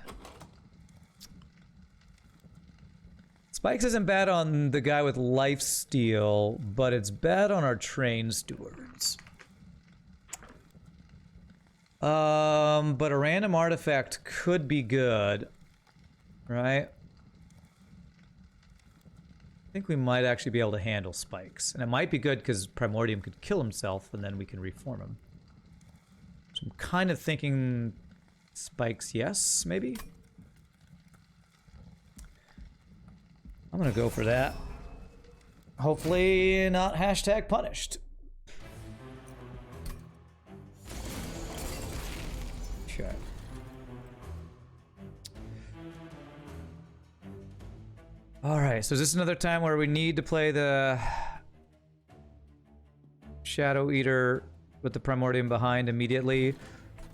Spikes isn't bad on the guy with lifesteal, but it's bad on our train stewards. But a random artifact could be good, right? I think we might actually be able to handle spikes. And it might be good because Primordium could kill himself and then we can reform him. So I'm kind of thinking spikes, yes, maybe? I'm gonna go for that. Hopefully not hashtag punished. Okay. Alright, so is this another time where we need to play the Shadow Eater with the Primordium behind immediately?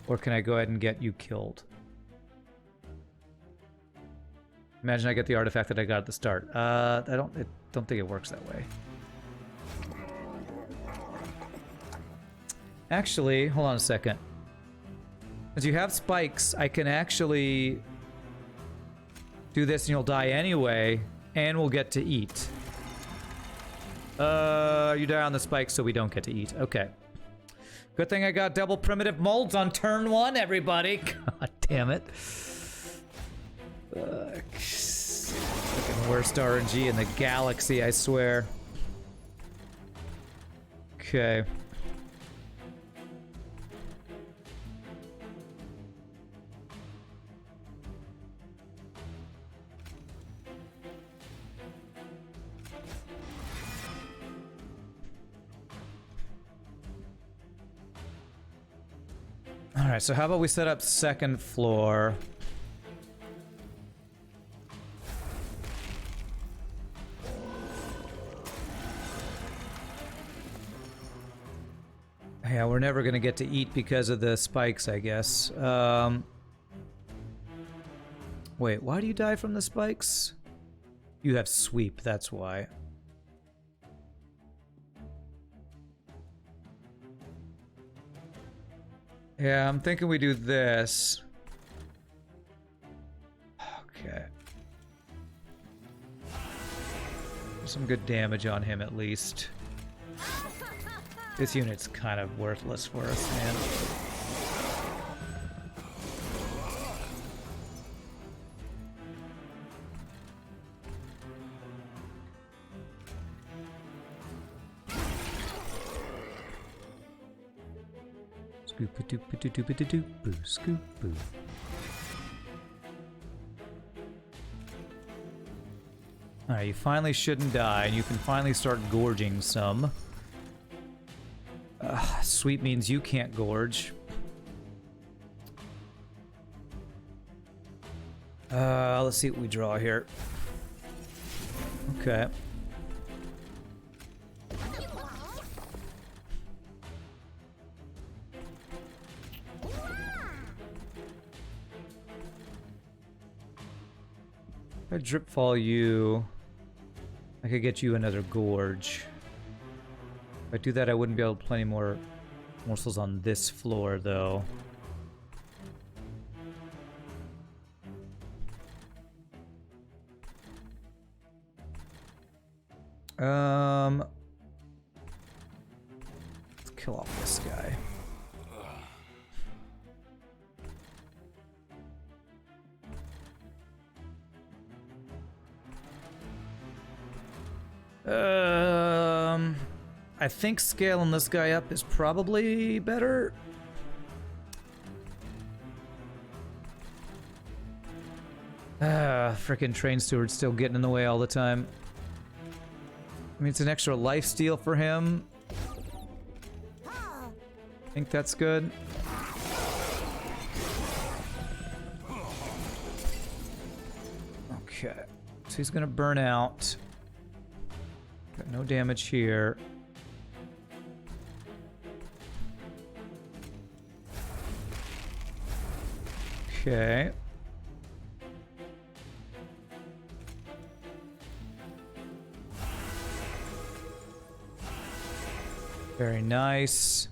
Or can I go ahead and get you killed? Imagine I get the artifact that I got at the start. I don't think it works that way. Actually, hold on a second. As you have spikes, I can actually do this and you'll die anyway, and we'll get to eat. You die on the spikes, so we don't get to eat. Okay. Good thing I got double primitive molds on turn 1, everybody. God damn it. Fucking worst RNG in the galaxy, I swear. Okay. Alright, so how about we set up second floor? Yeah, we're never going to get to eat because of the spikes, I guess. Wait, why do you die from the spikes? You have sweep, that's why. Yeah, I'm thinking we do this. Okay. Some good damage on him at least. This unit's kind of worthless for us, man. Scoop-a-doop-a-doop-a-doop-boo, scoop-boo. Alright, you finally shouldn't die, and you can finally start gorging some. Sweep means you can't gorge. Let's see what we draw here. Okay. If I drip fall you, I could get you another gorge. If I do that, I wouldn't be able to play any more morsels on this floor, though. Let's kill off this guy. I think scaling this guy up is probably better. Frickin' train steward's still getting in the way all the time. I mean, it's an extra life steal for him. I think that's good. Okay, so he's gonna burn out. Got no damage here. Okay. Very nice.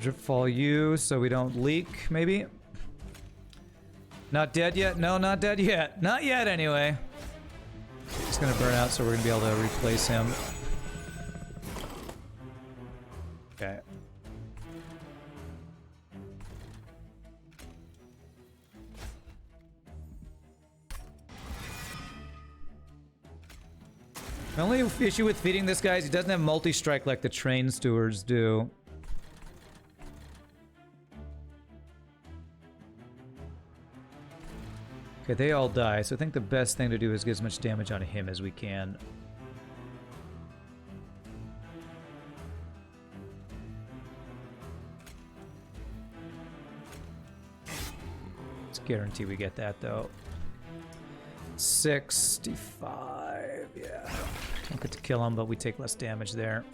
Drip fall you so we don't leak, maybe? Not dead yet? No, not dead yet. Not yet, anyway. It's gonna burn out, so we're gonna be able to replace him. Okay. The only issue with feeding this guy is he doesn't have multi-strike like the train stewards do. Okay, they all die, so I think the best thing to do is get as much damage on him as we can. Let's guarantee we get that, though. 65, yeah. Don't get to kill him, but we take less damage there.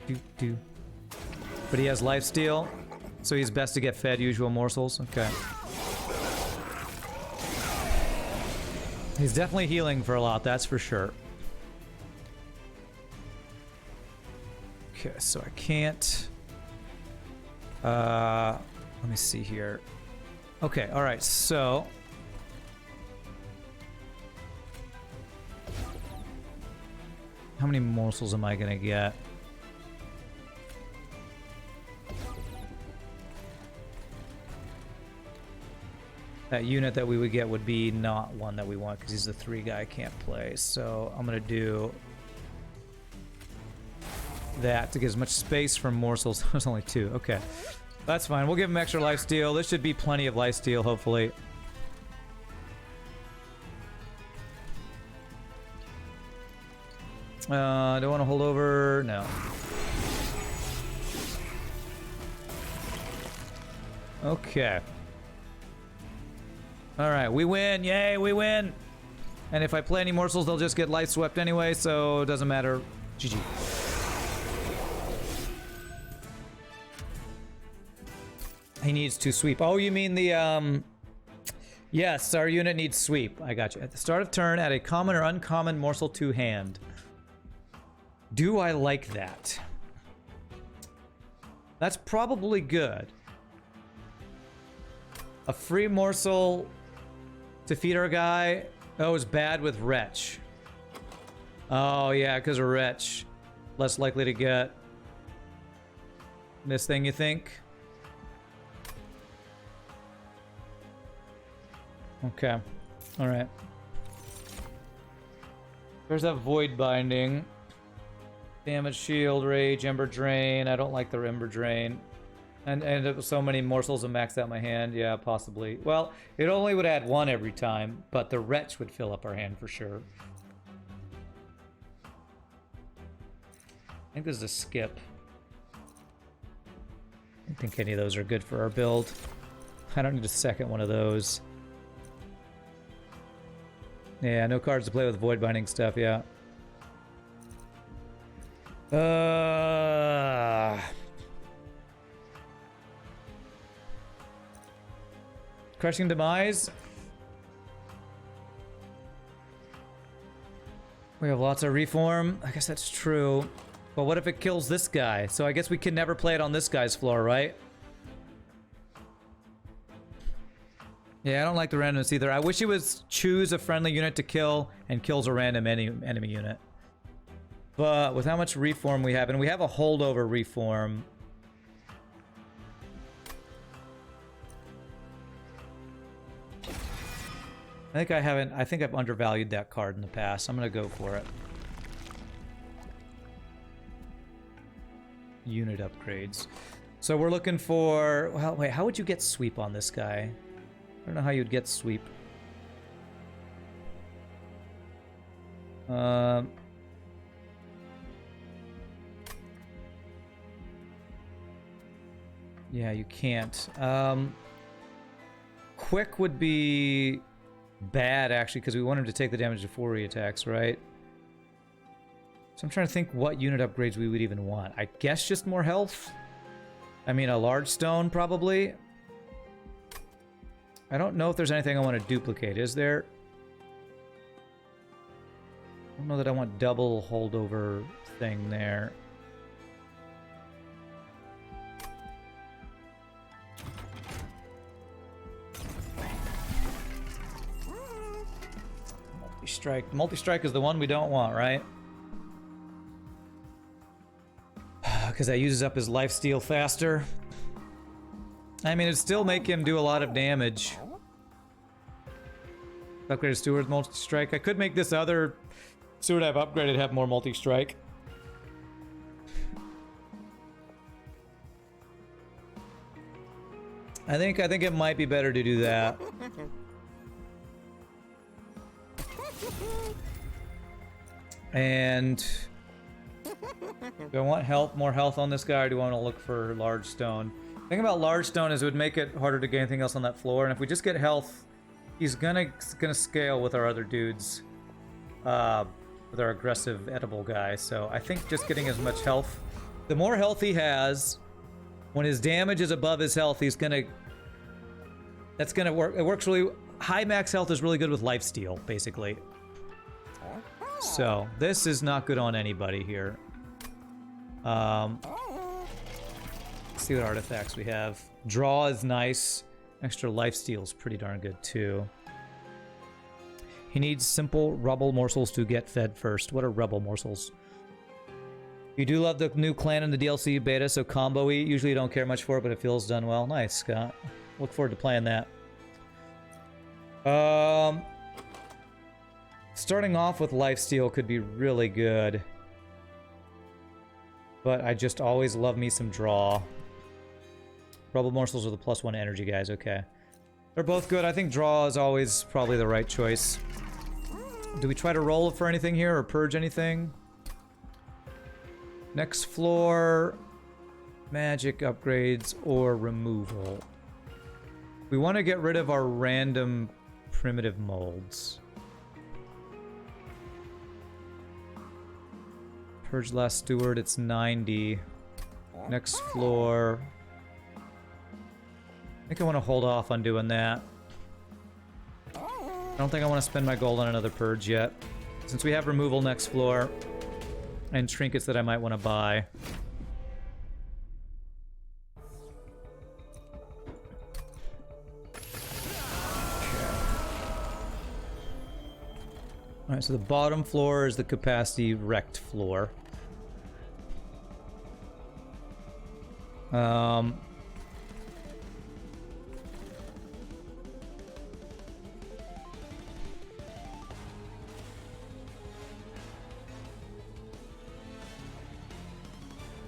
But he has lifesteal, so he's best to get fed usual morsels. Okay. He's definitely healing for a lot, that's for sure. Okay, so I can't... let me see here. Okay, alright, so... how many morsels am I gonna get? That unit that we would get would be not one that we want because he's the 3 guy I can't play. So I'm gonna do that to get as much space for morsels. There's only 2. Okay, that's fine. We'll give him extra lifesteal. This should be plenty of lifesteal, hopefully. Do I want to hold over? No. Okay. All right, we win. Yay, we win. And if I play any morsels, they'll just get life swept anyway, so it doesn't matter. GG. He needs to sweep. Oh, you mean the, yes, our unit needs sweep. I got you. At the start of turn, add a common or uncommon morsel to hand. Do I like that? That's probably good. A free morsel to feed our guy. Oh, it's bad with Wretch. Oh, yeah, because of Wretch. Less likely to get this thing, you think? Okay. Alright. There's that Void Binding. Damage, Shield, Rage, Ember Drain. I don't like the Ember Drain. And so many morsels and max out my hand. Yeah, possibly. Well, it only would add one every time, but the Wretch would fill up our hand for sure. I think this is a skip. I don't think any of those are good for our build. I don't need a second one of those. Yeah, no cards to play with Void Binding stuff, yeah. Crushing Demise. We have lots of reform. I guess that's true. But what if it kills this guy? So I guess we can never play it on this guy's floor, right? Yeah, I don't like the randomness either. I wish it was choose a friendly unit to kill and kills a random enemy unit. But with how much reform we have, and we have a holdover reform. I think I've undervalued that card in the past. I'm gonna go for it. Unit upgrades. So we're looking for, well, wait, how would you get sweep on this guy? I don't know how you'd get sweep. Yeah, you can't. Quick would be bad, actually, because we want him to take the damage before he attacks, right? So I'm trying to think what unit upgrades we would even want. I guess just more health? I mean, a large stone, probably. I don't know if there's anything I want to duplicate. Is there? I don't know that I want double holdover thing there. Multi-strike. Multi-strike is the one we don't want, right? Because that uses up his lifesteal faster. I mean, it'd still make him do a lot of damage. Upgraded Steward multi-strike. I could make this other Steward I've upgraded have more multi-strike. I think it might be better to do that. And do I want health, more health on this guy, or do I want to look for large stone? The thing about large stone is it would make it harder to get anything else on that floor, and if we just get health, he's gonna scale with our other dudes, with our aggressive edible guy. So I think just getting as much health, the more health he has, when his damage is above his health, that's gonna work. It works really. High max health is really good with lifesteal, basically. So this is not good on anybody here. Let's see what artifacts we have. Draw is nice. Extra lifesteal is pretty darn good too. He needs simple rubble morsels to get fed first. What are rubble morsels? You do love the new clan in the DLC beta, so combo-y. Usually you don't care much for it, but it feels done well. Nice, Scott. Look forward to playing that. Starting off with lifesteal could be really good. But I just always love me some draw. Rubble morsels are the +1 energy guys, okay. They're both good. I think draw is always probably the right choice. Do we try to roll for anything here or purge anything? Next floor, magic upgrades or removal. We want to get rid of our random primitive molds. Purge last steward, it's 90. Next floor. I think I want to hold off on doing that. I don't think I want to spend my gold on another purge yet. Since we have removal next floor and trinkets that I might want to buy. Alright, so the bottom floor is the capacity wrecked floor.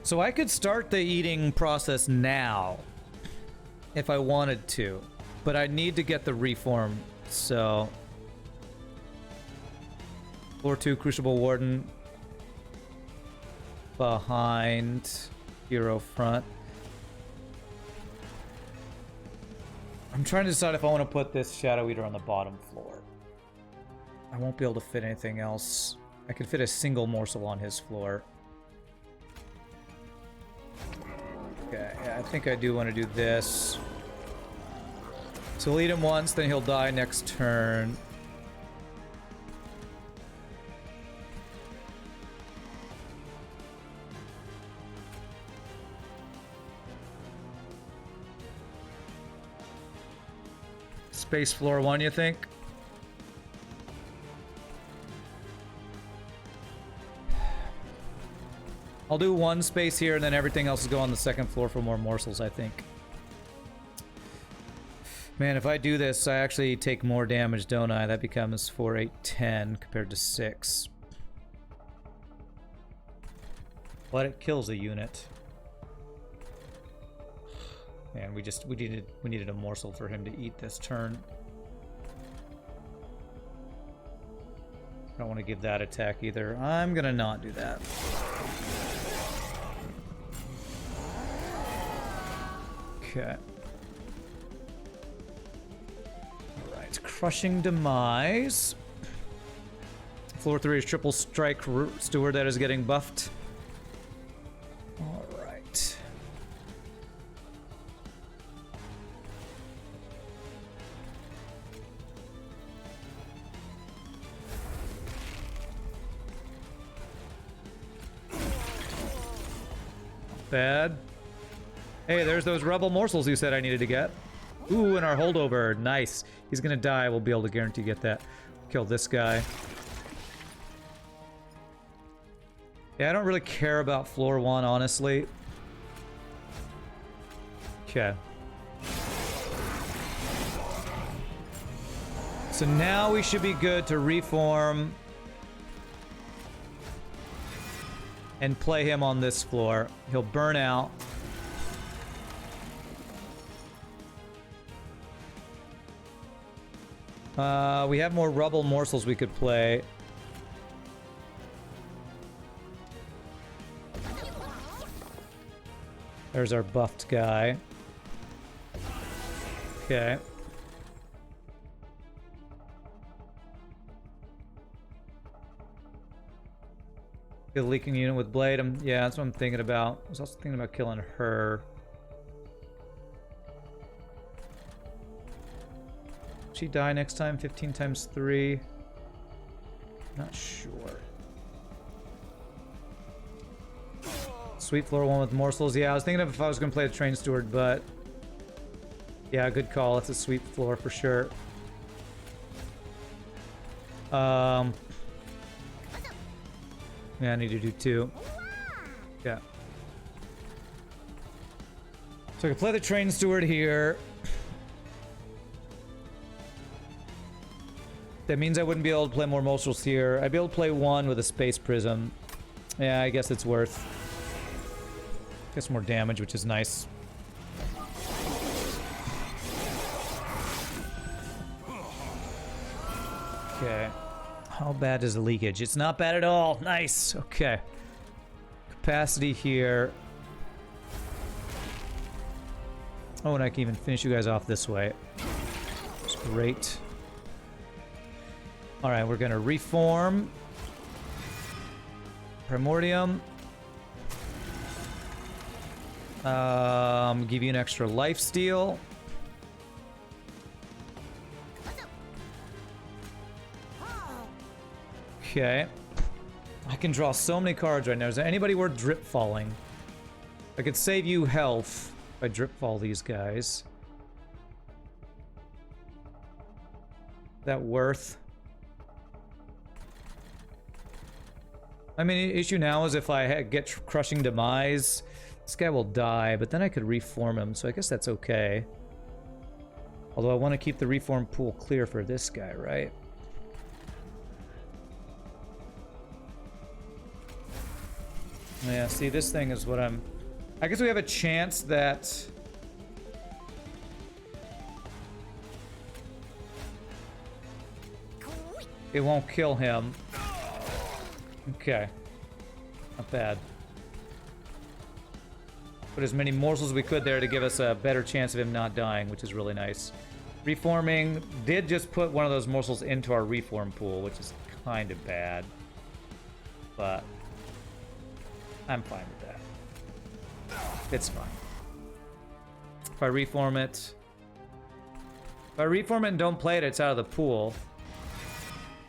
So I could start the eating process now if I wanted to, but I need to get the reform, so... Floor 2, Crucible Warden. Behind Hero Front. I'm trying to decide if I want to put this Shadow Eater on the bottom floor. I won't be able to fit anything else. I could fit a single morsel on his floor. Okay, yeah, I think I do want to do this. So we'll eat him once, then he'll die next turn. Space floor 1, you think? I'll do one space here, and then everything else will go on the second floor for more morsels, I think. Man, if I do this, I actually take more damage, don't I? That becomes 4, 8, 10 compared to 6. But it kills a unit. And we needed a morsel for him to eat this turn. I don't want to give that attack either. I'm gonna not do that. Okay. Alright, Crushing Demise. Floor 3 is Triple Strike Steward that is getting buffed. Alright. Bad. Hey, there's those rebel morsels you said I needed to get. Ooh, and our holdover. Nice. He's gonna die. We'll be able to guarantee get that. Kill this guy. Yeah, I don't really care about floor 1, honestly. Okay. So now we should be good to reform and play him on this floor. He'll burn out. We have more rubble morsels we could play. There's our buffed guy. Okay. Kill the leaking unit with blade. Yeah, that's what I'm thinking about. I was also thinking about killing her. She die next time? 15 times 3. Not sure. Sweet floor 1 with morsels. Yeah, I was thinking of if I was going to play the train steward, but yeah, good call. It's a sweet floor for sure. Yeah, I need to do 2. Yeah. So I can play the train steward here. That means I wouldn't be able to play more morsels here. I'd be able to play 1 with a space prism. Yeah, I guess it's worth. Gets more damage, which is nice. Okay. How bad is the leakage? It's not bad at all. Nice. Okay. Capacity here. Oh, and I can even finish you guys off this way. That's great. Alright, we're gonna reform. Primordium. Give you an extra life steal. Okay. I can draw so many cards right now. Is there anybody worth drip falling? I could save you health if I drip fall these guys. That worth? I mean, the issue now is if I get Crushing Demise, this guy will die, but then I could reform him, so I guess that's okay. Although I want to keep the reform pool clear for this guy, right? Yeah, see, this thing is what I'm... I guess we have a chance that... it won't kill him. Okay. Not bad. Put as many morsels as we could there to give us a better chance of him not dying, which is really nice. Reforming did just put one of those morsels into our reform pool, which is kind of bad. But I'm fine with that. It's fine. If I reform it... if I reform it and don't play it, it's out of the pool.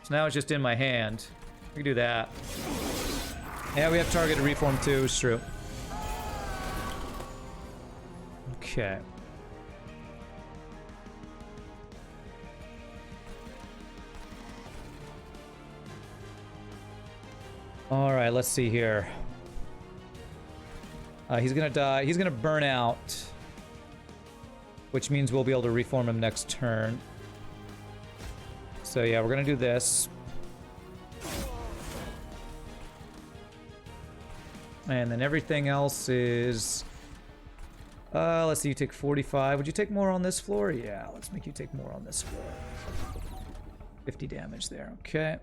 So now it's just in my hand. We can do that. Yeah, we have target to reform too, it's true. Okay. Alright, let's see here. He's gonna die. He's gonna burn out. Which means we'll be able to reform him next turn. So yeah, we're gonna do this. And then everything else is... let's see, you take 45. Would you take more on this floor? Yeah, let's make you take more on this floor. 50 damage there, okay.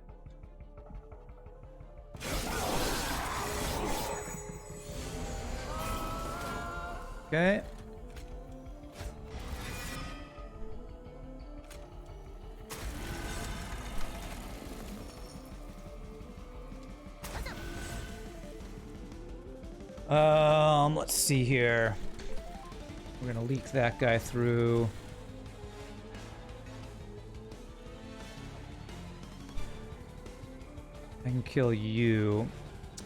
Okay. Let's see here. We're gonna leak that guy through. I can kill you.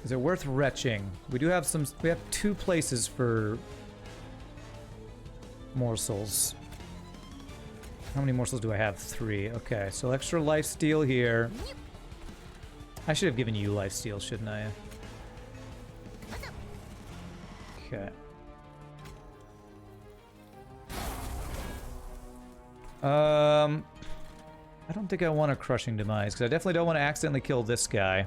Is it worth retching? We do have some. We have 2 places for morsels. How many morsels do I have? 3. Okay, so extra life steal here. I should have given you life steal, shouldn't I? Okay. I don't think I want a Crushing Demise, because I definitely don't want to accidentally kill this guy.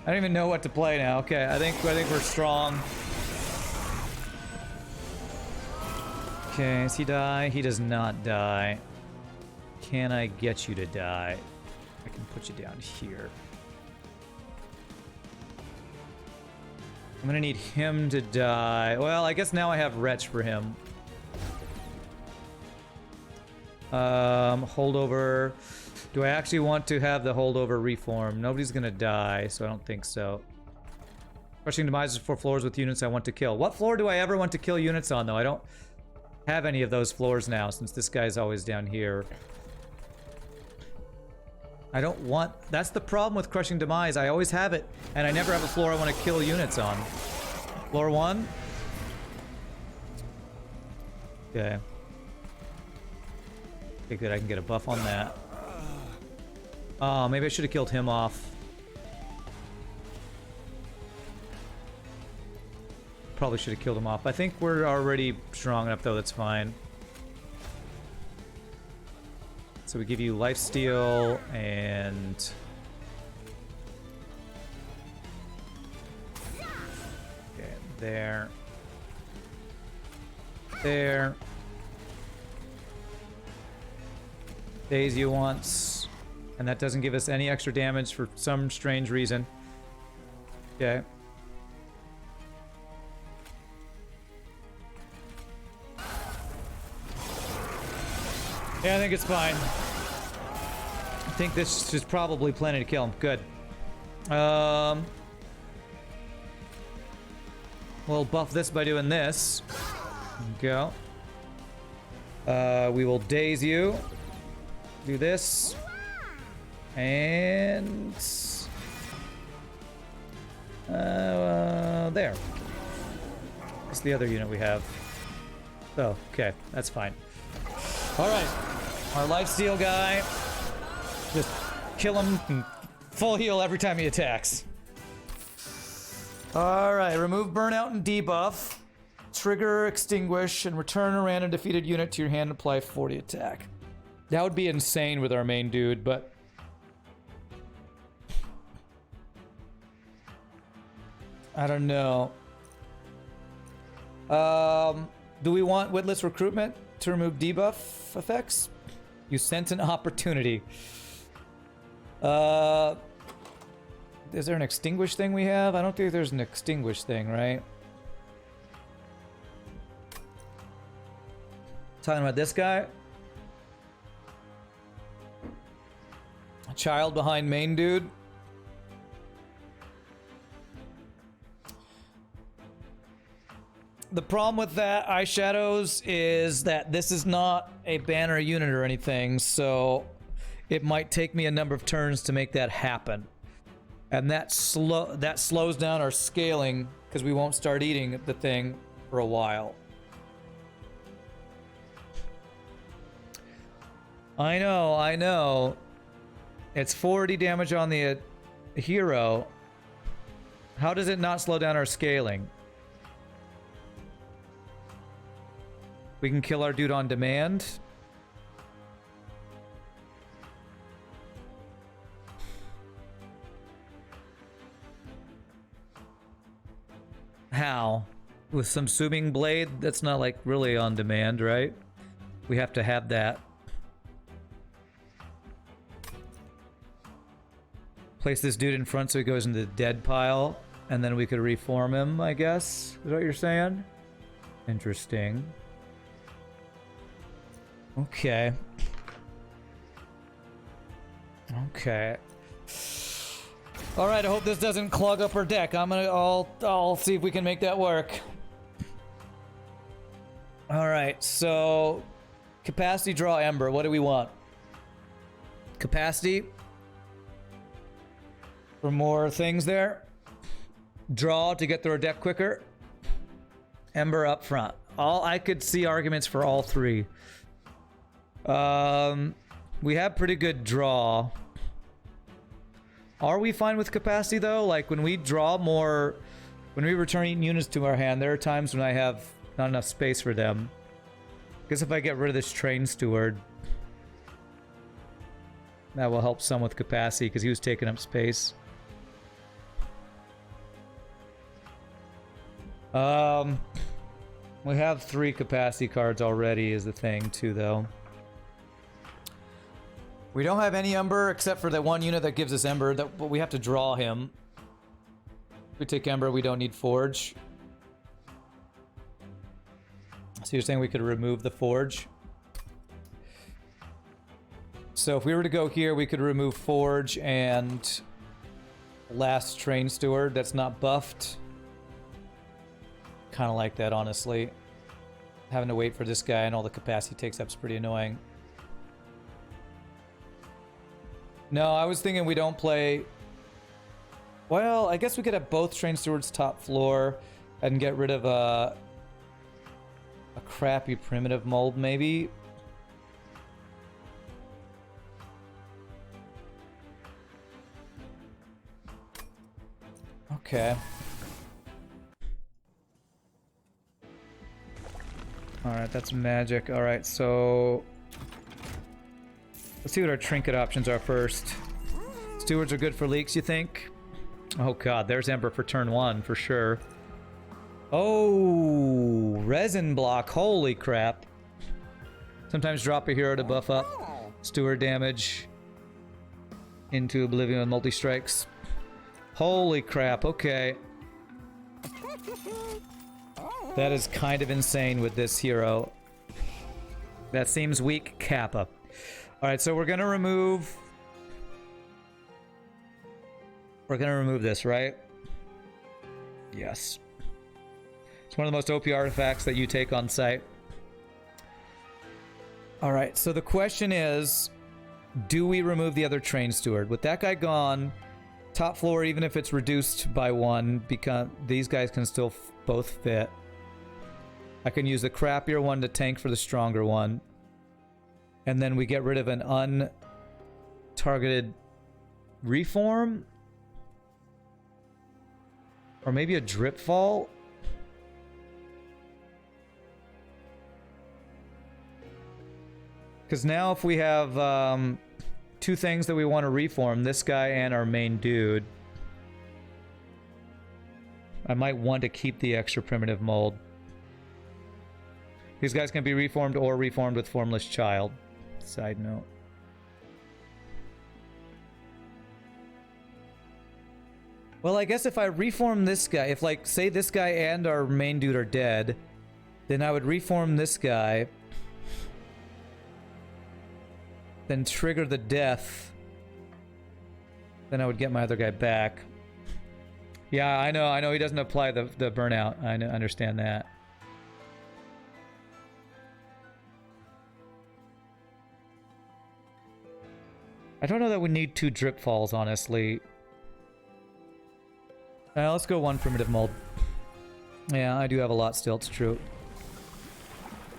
I don't even know what to play now. Okay, I think we're strong. Okay, does he die? He does not die. Can I get you to die? I can put you down here. I'm gonna need him to die. Well, I guess now I have Retch for him. Holdover. Do I actually want to have the holdover reform? Nobody's gonna die, so I don't think so. Crushing Demise is for floors with units I want to kill. What floor do I ever want to kill units on, though? I don't have any of those floors now, since this guy's always down here. I don't want... That's the problem with Crushing Demise. I always have it, and I never have a floor I want to kill units on. Floor 1? Okay. Okay, good. I can get a buff on that. Oh, maybe I should have killed him off. Probably should have killed him off. I think we're already strong enough, though. That's fine. So we give you lifesteal and... Okay, there. There. Daze you once. And that doesn't give us any extra damage for some strange reason. Okay. Yeah, I think it's fine. think this is probably plenty to kill him. Good. We'll buff this by doing this. Go. We will daze you. Do this. And... there. That's the other unit we have. Oh, okay. That's fine. Alright. Our lifesteal guy. Just kill him and full heal every time he attacks. Alright. Remove burnout and debuff. Trigger, extinguish, and return a random defeated unit to your hand and apply 40 attack. That would be insane with our main dude, but... I don't know. Do we want Witless Recruitment to remove debuff effects? You sent an opportunity. Is there an extinguish thing we have? I don't think there's an extinguish thing, right? Talking about this guy? A child behind main dude? The problem with that, Eyeshadows, is that this is not a banner unit or anything, so it might take me a number of turns to make that happen. And that slows down our scaling, because we won't start eating the thing for a while. I know. It's 40 damage on the hero. How does it not slow down our scaling? We can kill our dude on demand. How? With some Suming Blade? That's not like really on demand, right? We have to have that. Place this dude in front so he goes into the dead pile, and then we could reform him, I guess? Is what you're saying? Interesting. Okay. Okay. All right, I hope this doesn't clog up our deck. I'll see if we can make that work. All right, so capacity draw Ember. What do we want? Capacity for more things there. Draw to get through our deck quicker. Ember up front. I could see arguments for all three. We have pretty good draw. Are we fine with capacity though? Like when we draw more, when we return units to our hand, there are times when I have not enough space for them. I guess if I get rid of this train steward, that will help some with capacity because he was taking up space. We have 3 capacity cards already is the thing too though. We don't have any Ember except for that one unit that gives us Ember, but we have to draw him. If we take Ember, we don't need Forge. So you're saying we could remove the Forge? So if we were to go here, we could remove Forge and last Train Steward that's not buffed. Kind of like that, honestly. Having to wait for this guy and all the capacity takes up is pretty annoying. No, I was thinking we don't play... Well, I guess we could have both Train Stewards top floor and get rid of a crappy primitive mold, maybe. Okay. Alright, that's magic. Alright, so... Let's see what our trinket options are first. Stewards are good for leaks, you think? Oh god, there's Ember for turn 1, for sure. Oh, resin block, holy crap. Sometimes drop a hero to buff up steward damage into Oblivion with multi-strikes. Holy crap, okay. That is kind of insane with this hero. That seems weak, Kappa. Alright, so we're gonna remove We're gonna remove this, right? Yes. It's one of the most OP artifacts that you take on site. Alright, so the question is, do we remove the other train steward? With that guy gone, top floor, even if it's reduced by 1, because these guys can still both fit. I can use the crappier one to tank for the stronger one. And then we get rid of an untargeted reform? Or maybe a drip fall? Because now if we have two things that we want to reform, this guy and our main dude, I might want to keep the extra primitive mold. These guys can be reformed or reformed with Formless Child. Side note. Well, I guess if I reform this guy, if like, say this guy and our main dude are dead, then I would reform this guy, then trigger the death, then I would get my other guy back. Yeah, I know he doesn't apply the burnout. I understand that. I don't know that we need 2 drip falls, honestly. Let's go 1 primitive mold. Yeah, I do have a lot still, it's true.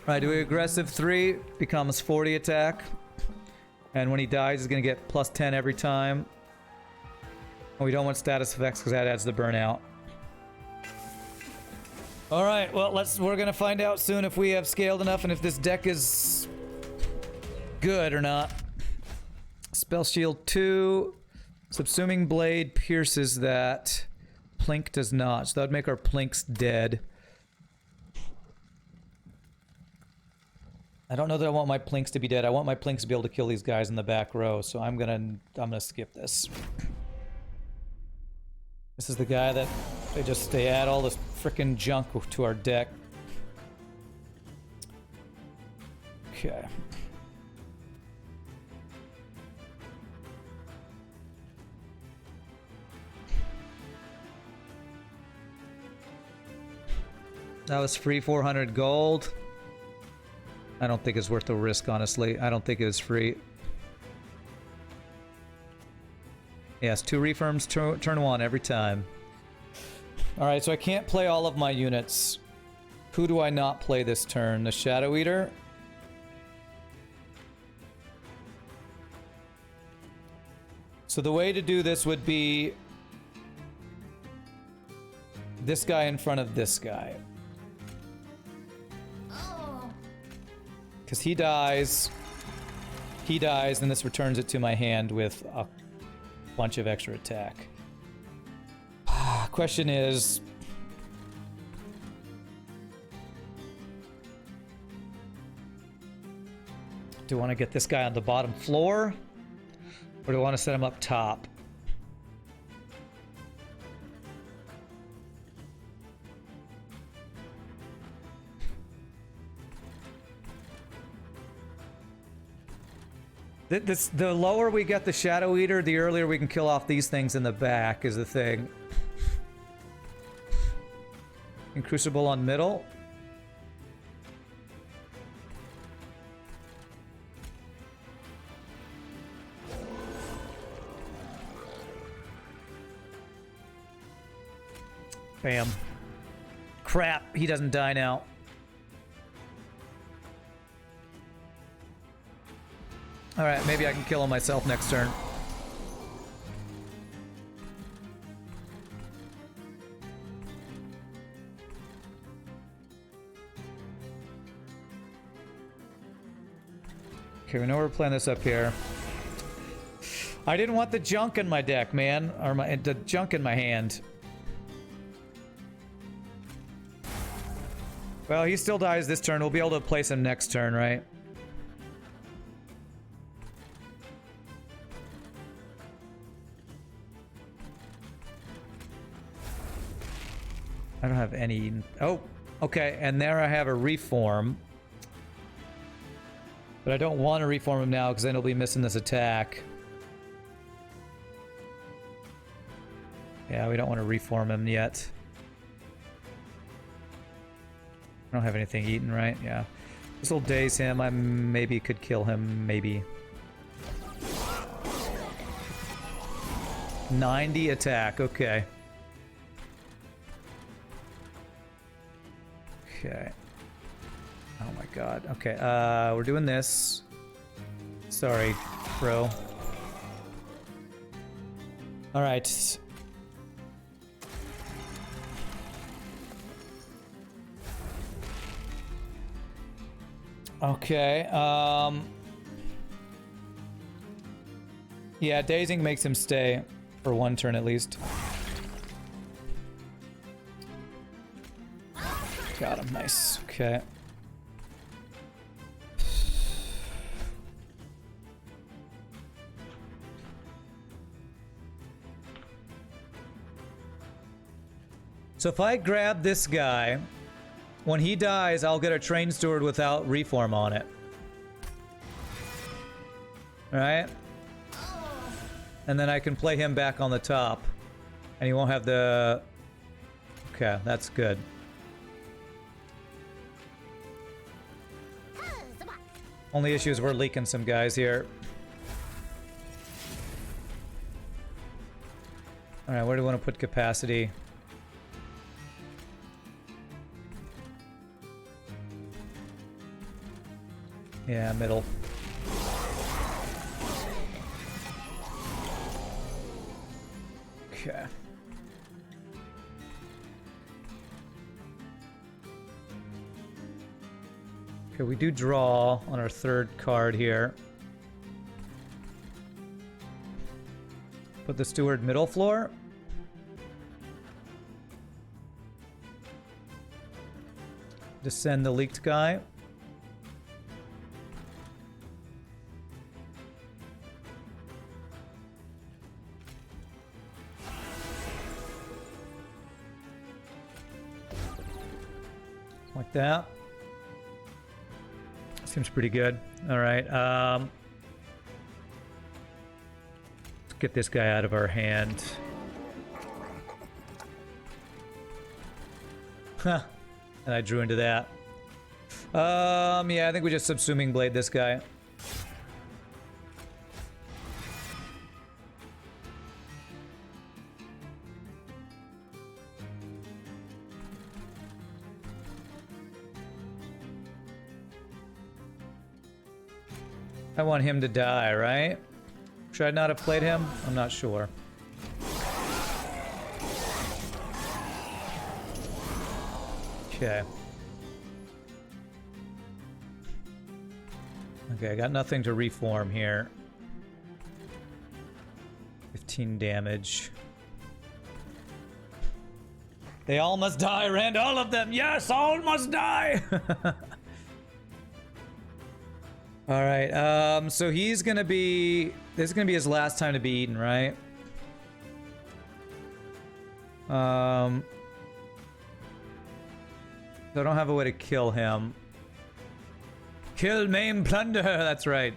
Alright, do we aggressive 3, becomes 40 attack. And when he dies, he's gonna get plus 10 every time. And we don't want status effects because that adds the burnout. Alright, well, we're gonna find out soon if we have scaled enough and if this deck is good or not. Spell Shield 2. Subsuming Blade pierces that. Plink does not. So that would make our Plinks dead. I don't know that I want my Plinks to be dead. I want my Plinks to be able to kill these guys in the back row, so I'm gonna skip this. This is the guy that they add all this frickin' junk to our deck. Okay. That was free 400 gold. I don't think it's worth the risk, honestly. I don't think it was free. Yes, 2 reforms, turn 1 every time. Alright, so I can't play all of my units. Who do I not play this turn? The Shadow Eater? So the way to do this would be this guy in front of this guy. Because he dies, and this returns it to my hand with a bunch of extra attack. Question is... do I want to get this guy on the bottom floor? Or do I want to set him up top? The lower we get the Shadow Eater, the earlier we can kill off these things in the back, is the thing. And Crucible on middle. Bam. Crap, he doesn't die now. Alright, maybe I can kill him myself next turn. Okay, we know we're playing this up here. I didn't want the junk in my deck, man. Or the junk in my hand. Well, he still dies this turn. We'll be able to place him next turn, right? I don't have any... oh, okay, and there I have a reform. But I don't want to reform him now because then he'll be missing this attack. Yeah, we don't want to reform him yet. I don't have anything eaten, right? Yeah. This will daze him. I maybe could kill him, maybe. 90 attack, okay. Okay. Oh my god. Okay, we're doing this. Sorry, bro. Alright. Okay, yeah, dazing makes him stay for one turn at least. Got him, nice. Okay. So if I grab this guy, when he dies, I'll get a train steward without reform on it. Alright? And then I can play him back on the top. And he won't have the... Okay, that's good. Only issue is we're leaking some guys here. Alright, where do we want to put capacity? Yeah, middle. Okay. Okay, we do draw on our third card here. Put the steward middle floor. Descend the leaked guy. Like that. Seems pretty good. All right. Let's get this guy out of our hand. Huh. And I drew into that. Yeah, I think we just subsuming blade this guy. I want him to die, right? Should I not have played him? I'm not sure. Okay. Okay, I got nothing to reform here. 15 damage. They all must die, Rand, all of them! Yes, all must die! Alright, so he's gonna be... This is gonna be his last time to be eaten, right? So I don't have a way to kill him. Kill, maim, plunder! That's right.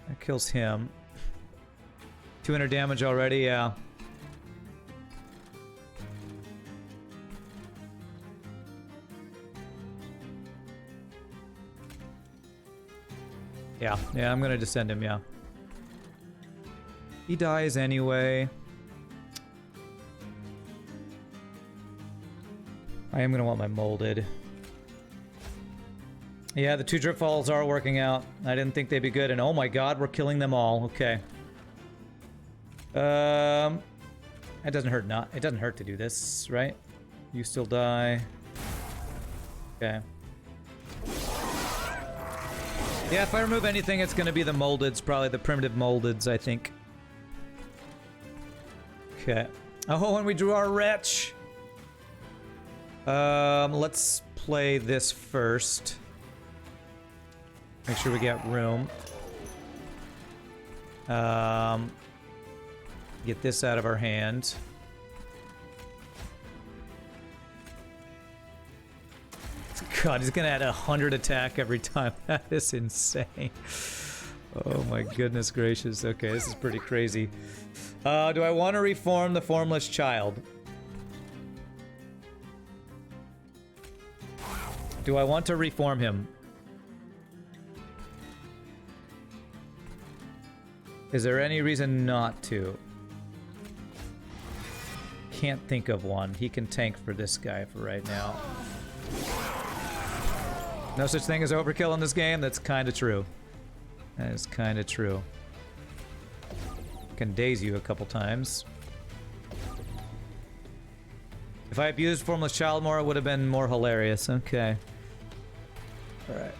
That kills him. 200 damage already, yeah. Yeah, I'm gonna descend him, yeah. He dies anyway. I am gonna want my molded. Yeah, the 2 drip falls are working out. I didn't think they'd be good, and oh my god, we're killing them all. Okay. It doesn't hurt not. It doesn't hurt to do this, right? You still die. Okay. Yeah, if I remove anything, it's gonna be the moldeds, probably the primitive moldeds, I think. Okay. Oh, and we drew our wretch. Let's play this first. Make sure we get room. Get this out of our hand. god, he's gonna add 100 attack every time. That is insane. Oh my goodness gracious. Okay, this is pretty crazy. Do I want to reform the Formless Child? Do I want to reform him? Is there any reason not to? Can't think of one. He can tank for this guy for right now. No such thing as overkill in this game? That's kind of true. That is kind of true. Can daze you a couple times. If I abused Formless Child more, it would have been more hilarious. Okay. Alright.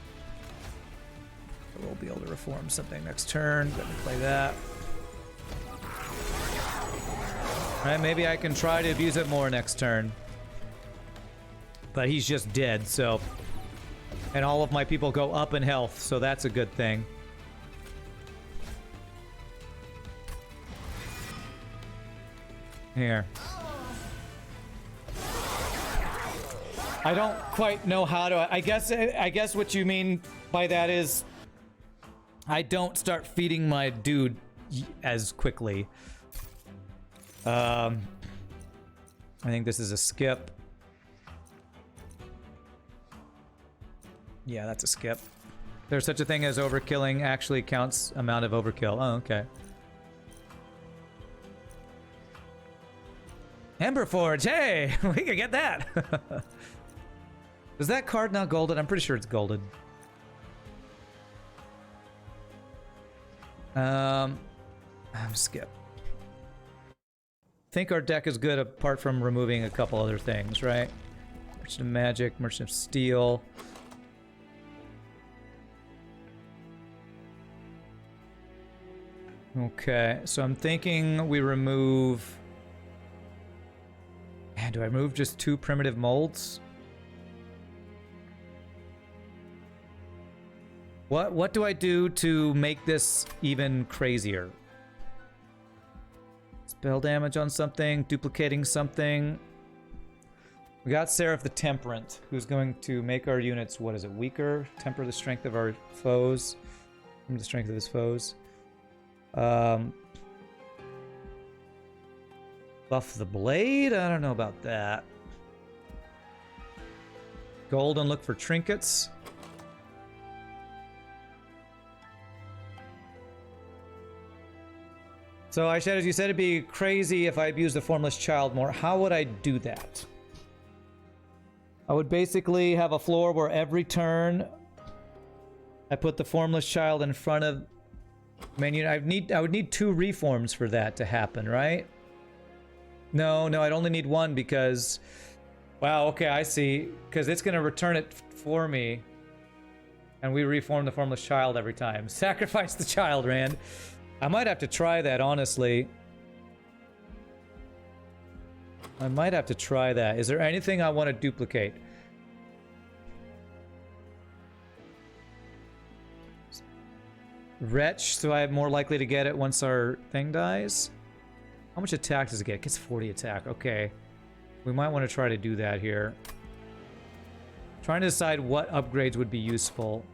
We'll be able to reform something next turn. Let me play that. Alright, maybe I can try to abuse it more next turn. But he's just dead, so... And all of my people go up in health, so that's a good thing. Here. I don't quite know how to... I guess what you mean by that is... I don't start feeding my dude as quickly. I think this is a skip. Yeah, that's a skip. There's such a thing as overkilling actually counts amount of overkill. Oh, okay. Emberforge, hey! We can get that! Is that card not golded? I'm pretty sure it's golded. Skip. Think our deck is good apart from removing a couple other things, right? Merchant of Magic, Merchant of Steel. Okay, so I'm thinking we remove... Man, do I remove just 2 primitive molds? What do I do to make this even crazier? Spell damage on something, duplicating something. We got Seraph the Temperate, who's going to make our units, what is it, weaker? Temper the strength of our foes. The strength of his foes. Buff the blade? I don't know about that. Gold and look for trinkets. So I said, as you said, it'd be crazy if I abused the Formless Child more. How would I do that? I would basically have a floor where every turn I put the Formless Child in front of... I mean, I would need 2 reforms for that to happen, right? No, I'd only need 1 because... Wow, okay, I see. Because it's going to return it for me. And we reform the Formless Child every time. Sacrifice the child, Rand. I might have to try that, honestly. I might have to try that. Is there anything I want to duplicate? Wretch, so I'm more likely to get it once our thing dies. How much attack does it get? It gets 40 attack. Okay. We might want to try to do that here. Trying to decide what upgrades would be useful.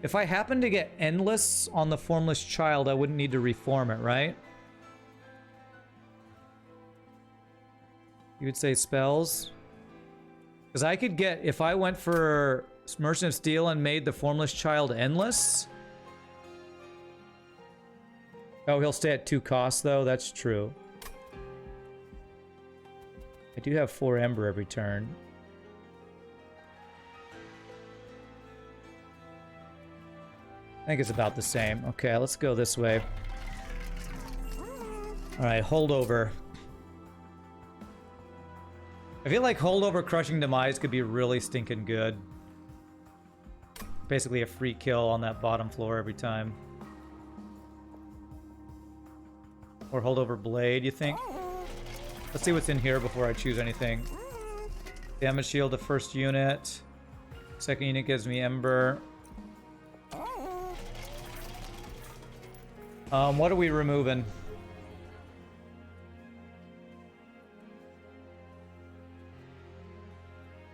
If I happen to get Endless on the Formless Child, I wouldn't need to reform it, right? You would say spells? Because I could get, if I went for Merchant of Steel and made the Formless Child Endless... Oh, he'll stay at 2 costs, though. That's true. I do have 4 Ember every turn. I think it's about the same. Okay, let's go this way. Alright, holdover. I feel like holdover Crushing Demise could be really stinking good. Basically a free kill on that bottom floor every time. Or holdover Blade, you think? Let's see what's in here before I choose anything. Damage shield the first unit. Second unit gives me Ember. What are we removing?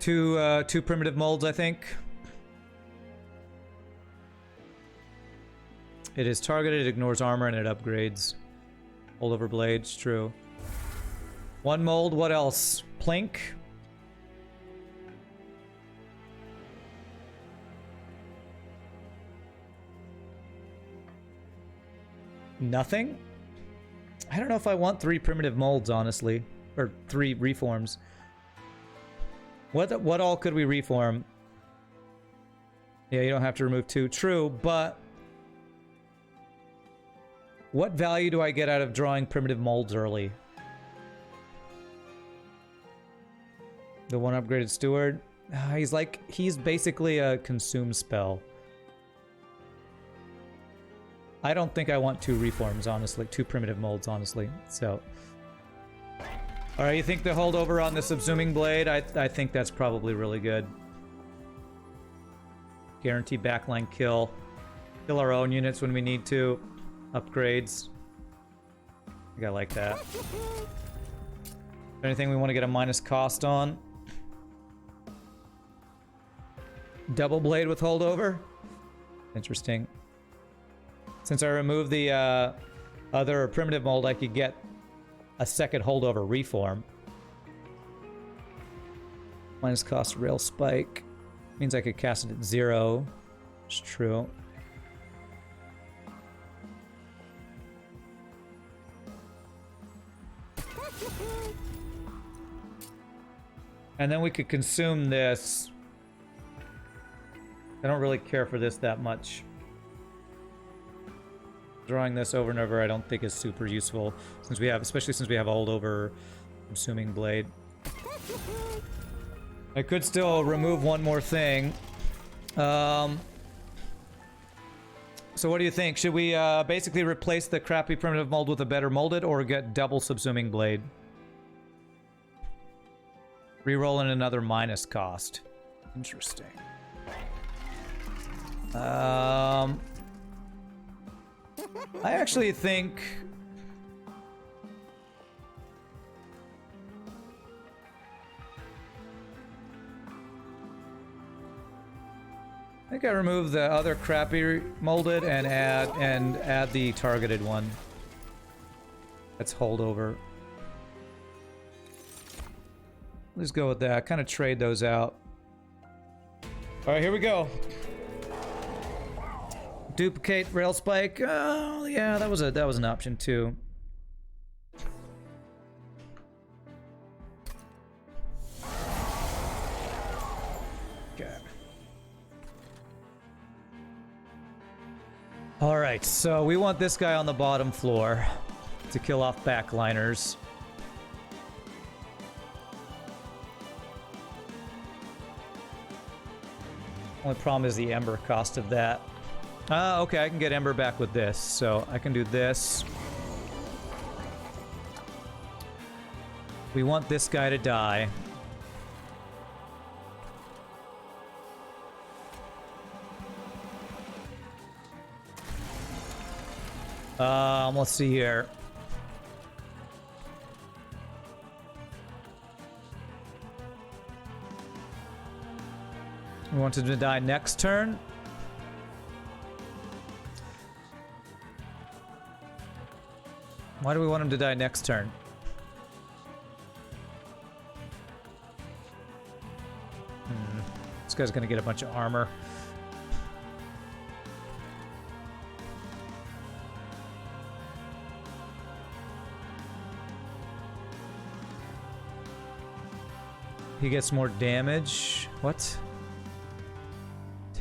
Two primitive molds, I think. It is targeted, it ignores armor, and it upgrades. Holdover blades, true. One mold, what else? Plink. Nothing? I don't know if I want 3 primitive molds, honestly. Or 3 reforms. What all could we reform? Yeah, you don't have to remove 2. True, but... what value do I get out of drawing primitive molds early? The one upgraded steward? He's basically a consume spell. I don't think I want 2 reforms, honestly. 2 primitive molds, honestly. So... alright, you think the holdover on the subsuming blade? I think that's probably really good. Guarantee backline kill. Kill our own units when we need to. Upgrades. I think I like that. Anything we want to get a minus cost on? Double blade with holdover? Interesting. Since I removed the other primitive mold, I could get a second holdover reform. Minus cost rail spike. Means I could cast it at 0. It's true. And then we could consume this. I don't really care for this that much. Drawing this over and over I don't think is super useful, since we have, especially since we have a holdover consuming blade. I could still remove one more thing. So what do you think? Should we basically replace the crappy primitive mold with a better molded, or get double subsuming blade? Reroll in another minus cost. Interesting. I actually think... I think I remove the other crappy molded and add the targeted one. Let's hold over. Let's go with that. Kind of trade those out. All right, here we go. Duplicate rail spike. Oh yeah, that was an option too. Okay. All right, so we want this guy on the bottom floor to kill off backliners. Only problem is the ember cost of that. Okay, I can get ember back with this, so I can do this. We want this guy to die. Let's see here. We want him to die next turn. Why do we want him to die next turn? This guy's gonna get a bunch of armor. He gets more damage. What?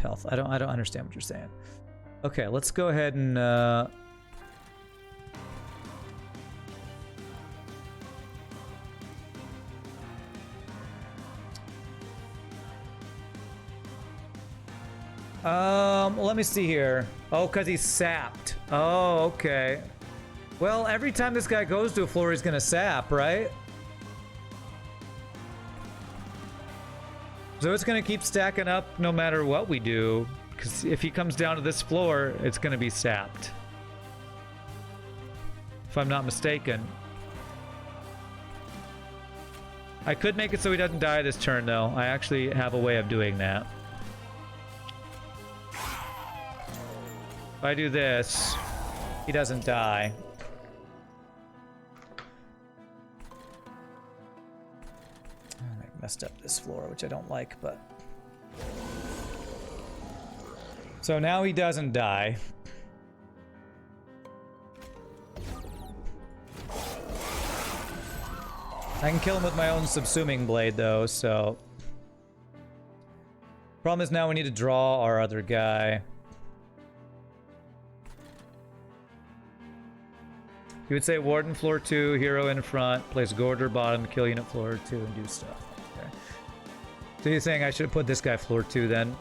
Health. I don't understand what you're saying. Okay, let's go ahead and let me see here. Oh, because he's sapped. Oh, okay. Well, every time this guy goes to a floor, he's gonna sap, right? So it's gonna keep stacking up no matter what we do, because if he comes down to this floor, it's gonna be sapped. If I'm not mistaken. I could make it so he doesn't die this turn, though. I actually have a way of doing that. If I do this, he doesn't die. I messed up this floor, which I don't like, but... So now he doesn't die. I can kill him with my own subsuming blade, though, so... Problem is now we need to draw our other guy. You would say Warden floor 2, hero in front, place Gorder bottom, kill unit floor 2, and do stuff. Okay. So you're saying I should put this guy floor 2 then?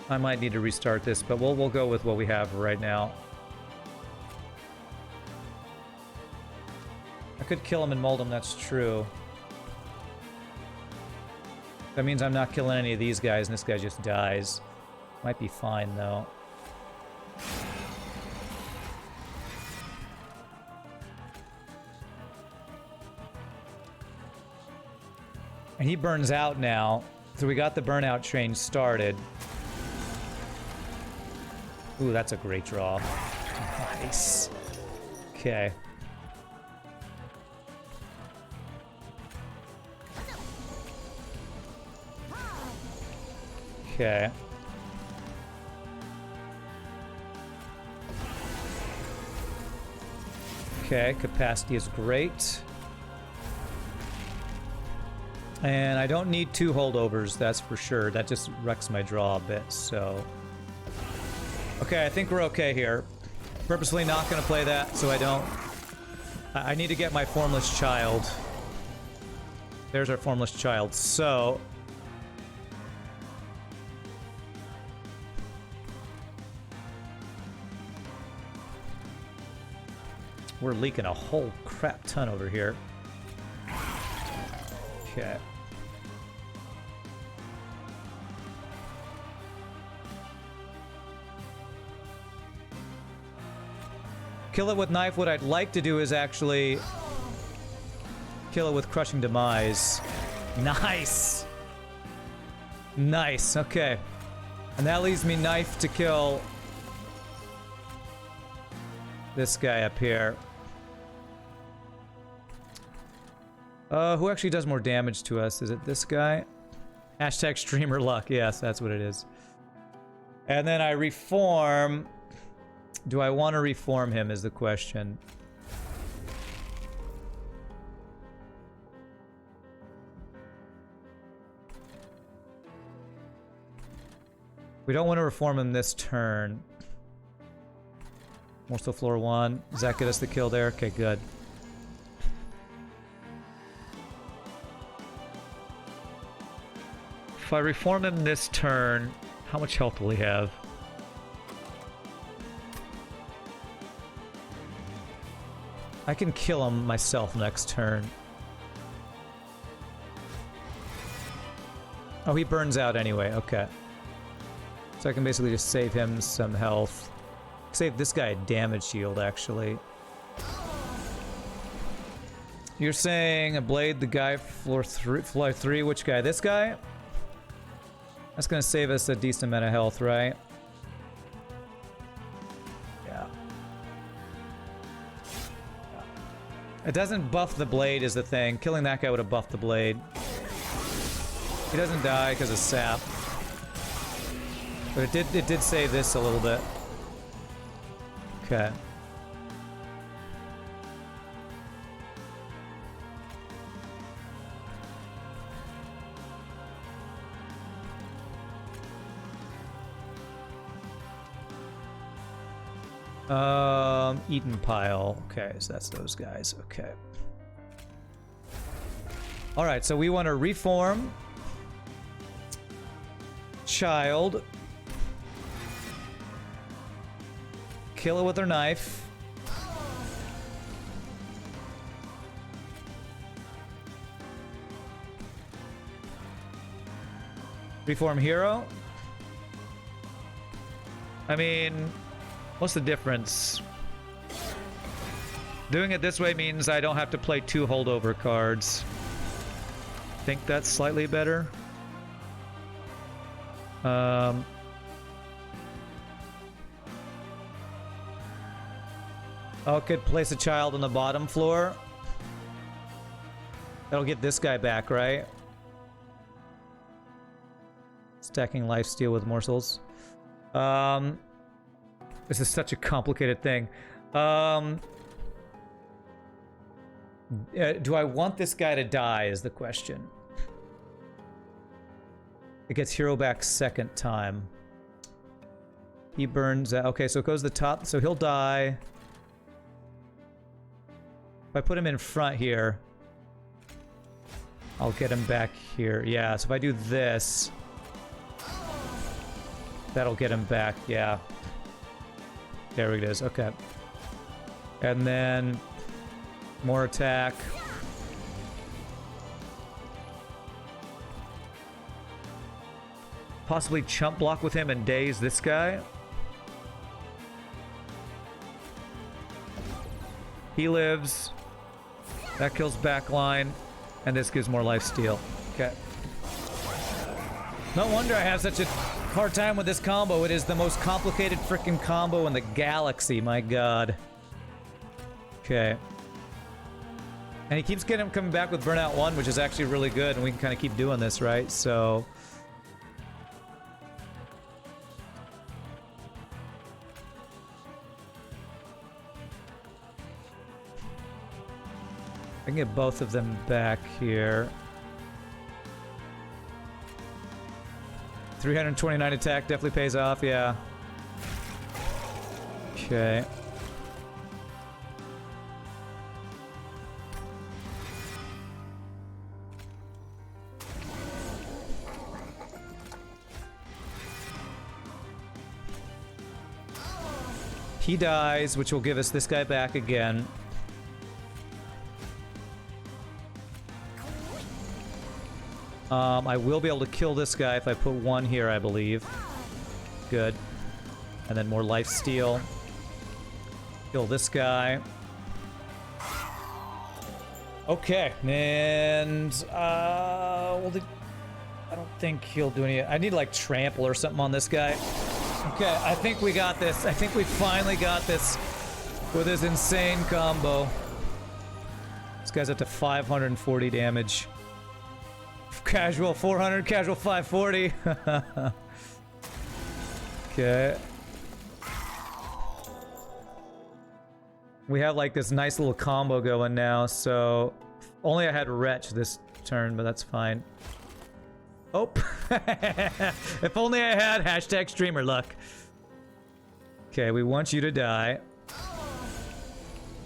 I might need to restart this, but we'll go with what we have right now. I could kill him and mold him, that's true. That means I'm not killing any of these guys and this guy just dies. Might be fine though. And he burns out now, so we got the burnout train started. Ooh, that's a great draw. Nice. Okay. Okay. Okay, capacity is great. And I don't need 2 holdovers, that's for sure. That just wrecks my draw a bit, so... Okay, I think we're okay here. Purposely not gonna play that, so I don't... I need to get my Formless Child. There's our Formless Child, so... We're leaking a whole crap ton over here. Okay. Kill it with knife. What I'd like to do is actually kill it with Crushing Demise. Nice! Nice, okay. And that leaves me knife to kill this guy up here. Who actually does more damage to us? Is it this guy? Hashtag streamer luck. Yes, that's what it is. And then I reform. Do I want to reform him is the question. We don't want to reform him this turn. More still floor 1. Does that get us the kill there? Okay, good. If I reform him this turn, how much health will he have? I can kill him myself next turn. Oh, he burns out anyway, okay. So I can basically just save him some health. Save this guy a damage shield, actually. You're saying a blade, the guy floor 3, which guy? This guy? That's gonna save us a decent amount of health, right? Yeah. It doesn't buff the blade is the thing. Killing that guy would have buffed the blade. He doesn't die because of sap. But it did save this a little bit. Okay. Eaton pile. Okay, so that's those guys. Okay. Alright, so we want to reform Child. Kill it with our knife. Reform hero. I mean, what's the difference? Doing it this way means I don't have to play 2 holdover cards. Think that's slightly better. Oh, could place a child on the bottom floor. That'll get this guy back, right? Stacking lifesteal with morsels. This is such a complicated thing. Do I want this guy to die is the question. It gets hero back second time. He burns out. Okay, so it goes to the top. So he'll die. If I put him in front here, I'll get him back here. Yeah, so if I do this, that'll get him back. Yeah. There it is. Okay. And then more attack. Possibly chump block with him and daze this guy. He lives. That kills backline. And this gives more lifesteal. Okay. No wonder I have such a hard time with this combo. It is the most complicated freaking combo in the galaxy. My god. Okay. And he keeps getting him coming back with Burnout 1, which is actually really good. And we can kind of keep doing this, right? So... I can get both of them back here. 329 attack definitely pays off, yeah. Okay. He dies, which will give us this guy back again. I will be able to kill this guy if I put 1 here, I believe. Good. And then more lifesteal. Kill this guy. Okay. And, well, I don't think he'll do any... I need, like, trample or something on this guy. Okay, I think we got this. I think we finally got this with his insane combo. This guy's up to 540 damage. Casual 400, casual 540. Okay. We have like this nice little combo going now, so only I had Wretch this turn, but that's fine. Oh. If only I had hashtag streamer luck. Okay, we want you to die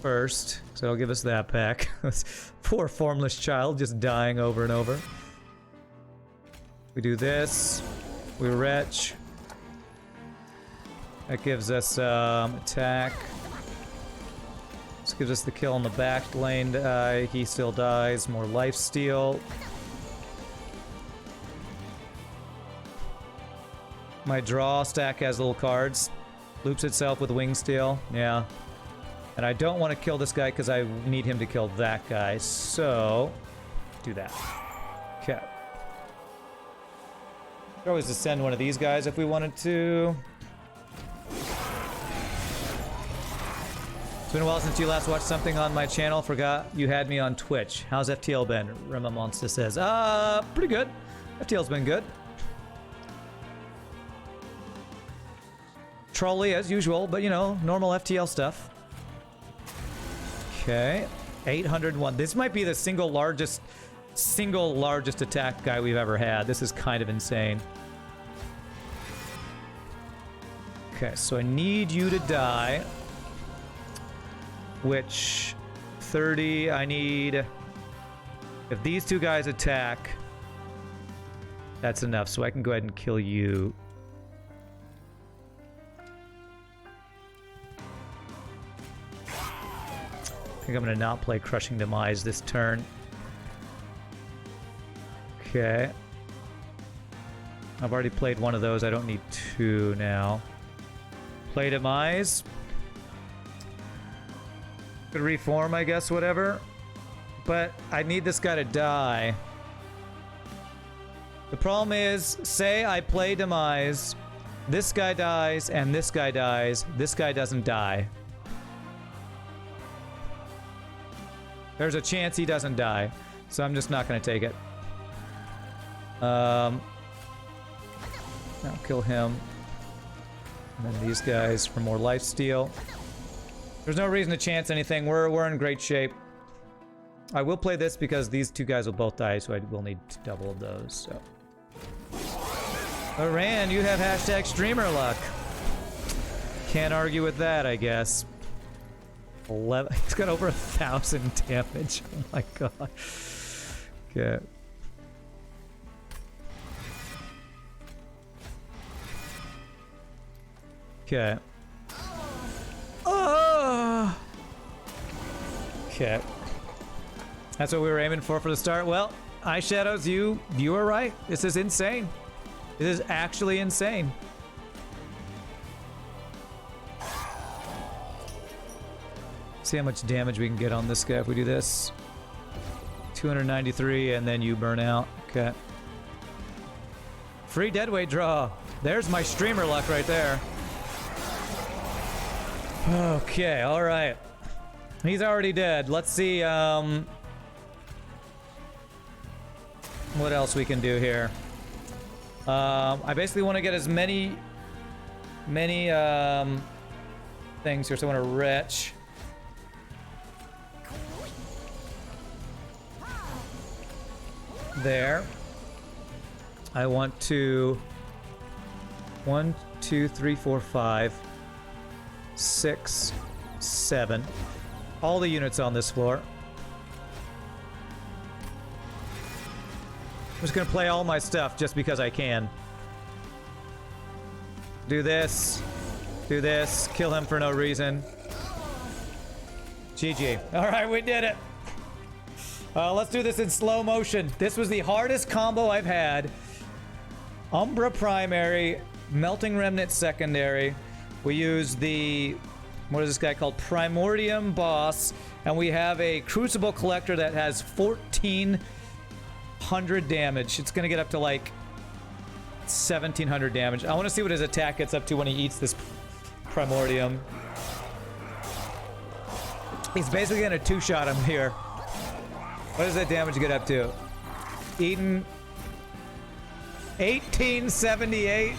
first, so it'll give us that back. Poor formless child just dying over and over. We do this. We Wretch. That gives us attack. This gives us the kill on the back lane. He still dies. More lifesteal. My draw stack has little cards. Loops itself with wing steel. Yeah. And I don't want to kill this guy because I need him to kill that guy. So, do that. Okay. Could always descend one of these guys if we wanted to. It's been a while since you last watched something on my channel. Forgot you had me on Twitch. How's FTL been? Rema Monster says. Pretty good. FTL's been good. Trolly as usual, but you know, normal FTL stuff. Okay. 801. This might be the single largest attack guy we've ever had. This is kind of insane. Okay, so I need you to die. Which 30 I need. If these two guys attack, that's enough. So I can go ahead and kill you. I think I'm going to not play Crushing Demise this turn. Okay. I've already played one of those. I don't need 2 now. Play Demise. Could reform, I guess, whatever. But I need this guy to die. The problem is, say I play Demise, this guy dies, and this guy dies. This guy doesn't die. There's a chance he doesn't die, so I'm just not going to take it. I'll kill him. And then these guys for more lifesteal. There's no reason to chance anything. We're in great shape. I will play this because these two guys will both die, so I will need double of those. So, Rand, you have hashtag streamer luck. Can't argue with that, I guess. 11. He's got over 1,000 damage. Oh my god. Okay. Okay. Oh. Okay. That's what we were aiming for the start. Well, Eyeshadows, you were right. This is insane. This is actually insane. See how much damage we can get on this guy if we do this. 293, and then you burn out. Okay. Free deadweight draw. There's my streamer luck right there. Okay, alright. He's already dead. Let's see, what else we can do here. I basically want to get as many things here, so I want to retch. There. I want to 1, 2, 3, 4, 5, 6, 7. All the units on this floor. I'm just gonna play all my stuff just because I can. Do this. Do this. Kill him for no reason. GG. Alright, we did it. Let's do this in slow motion. This was the hardest combo I've had. Umbra primary, Melting Remnant secondary. We use the, what is this guy called? Primordium boss. And we have a Crucible Collector that has 1,400 damage. It's gonna get up to like 1,700 damage. I want to see what his attack gets up to when he eats this Primordium. He's basically gonna two-shot him here. What does that damage get up to? Eaten 1878.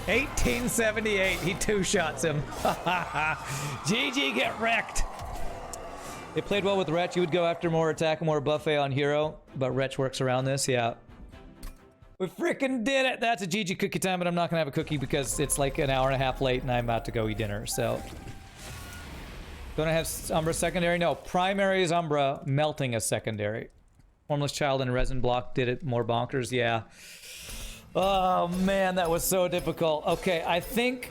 1878. He two-shots him. GG, get wrecked. It played well with Wretch. You would go after more attack and more buffet on hero, but Wretch works around this. Yeah. We freaking did it. That's a GG cookie time, but I'm not gonna have a cookie because it's like an hour and a half late and I'm about to go eat dinner, so. Don't I have Umbra secondary? No, primary is Umbra, melting a secondary. Formless Child and Resin Block did it more bonkers, yeah. Oh man, that was so difficult. Okay, I think...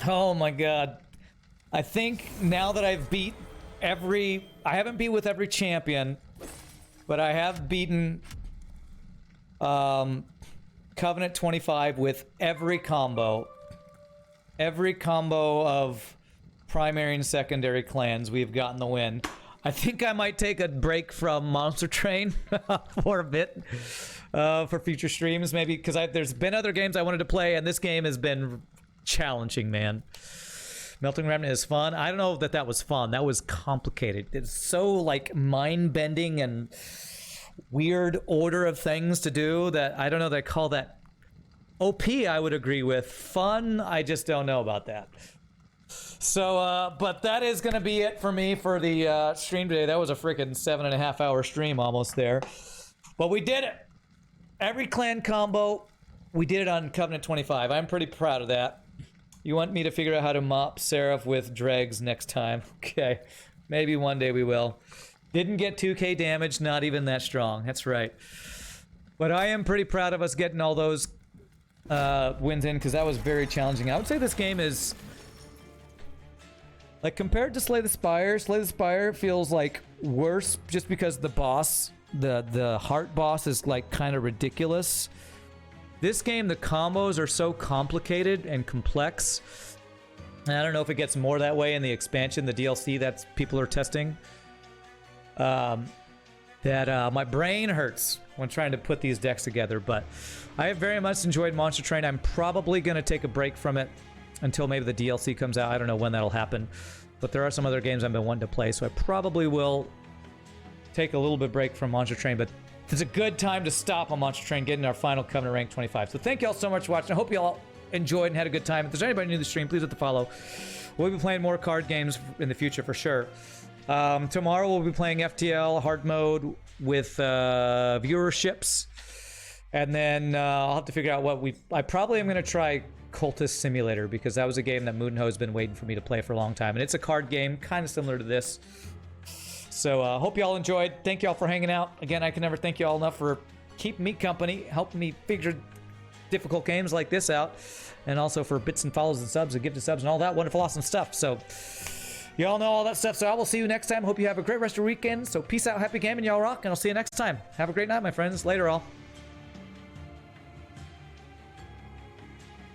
Oh my god. I think now that I've beat every... I haven't beat with every champion, but I have beaten Covenant 25 with every combo. Every combo of primary and secondary clans, we've gotten the win. I think I might take a break from Monster Train for a bit for future streams, maybe, because there's been other games I wanted to play, and this game has been challenging, man. Melting Remnant is fun. I don't know that that was fun. That was complicated. It's so, like, mind-bending and weird order of things to do that I don't know that I call that OP. I would agree with. Fun, I just don't know about that. So, but that is going to be it for me for the stream today. That was a freaking 7.5 hour stream almost there. But we did it. Every clan combo, we did it on Covenant 25. I'm pretty proud of that. You want me to figure out how to mop Seraph with dregs next time? Okay. Maybe one day we will. Didn't get 2k damage, not even that strong. That's right. But I am pretty proud of us getting all those wins in, because that was very challenging. I would say this game is... Like, compared to Slay the Spire feels like worse just because the boss, the heart boss is like kind of ridiculous. This game, the combos are so complicated and complex And I don't know if it gets more that way in the expansion, the DLC that people are testing. My brain hurts when trying to put these decks together, but I have very much enjoyed Monster Train. I'm probably going to take a break from it until maybe the DLC comes out. I don't know when that'll happen, but there are some other games I've been wanting to play, so I probably will take a little bit break from Monster Train, but it's a good time to stop on Monster Train, getting our final Covenant rank 25. So thank you all so much for watching. I hope you all enjoyed and had a good time. If there's anybody new to the stream, please hit the follow. We'll be playing more card games in the future for sure. Tomorrow we'll be playing FTL hard mode with viewerships, and then I'll have to figure out what I probably am going to try Cultist Simulator, because that was a game that Moonho has been waiting for me to play for a long time, and it's a card game kind of similar to this. So hope you all enjoyed. Thank you all for hanging out. Again, I can never thank you all enough for keeping me company, helping me figure difficult games like this out, and also for bits and follows and subs and gifted subs and all that wonderful awesome stuff. So you all know all that stuff, so I will see you next time. Hope you have a great rest of your weekend. So peace out, happy gaming, y'all rock, and I'll see you next time. Have a great night, my friends. Later, all.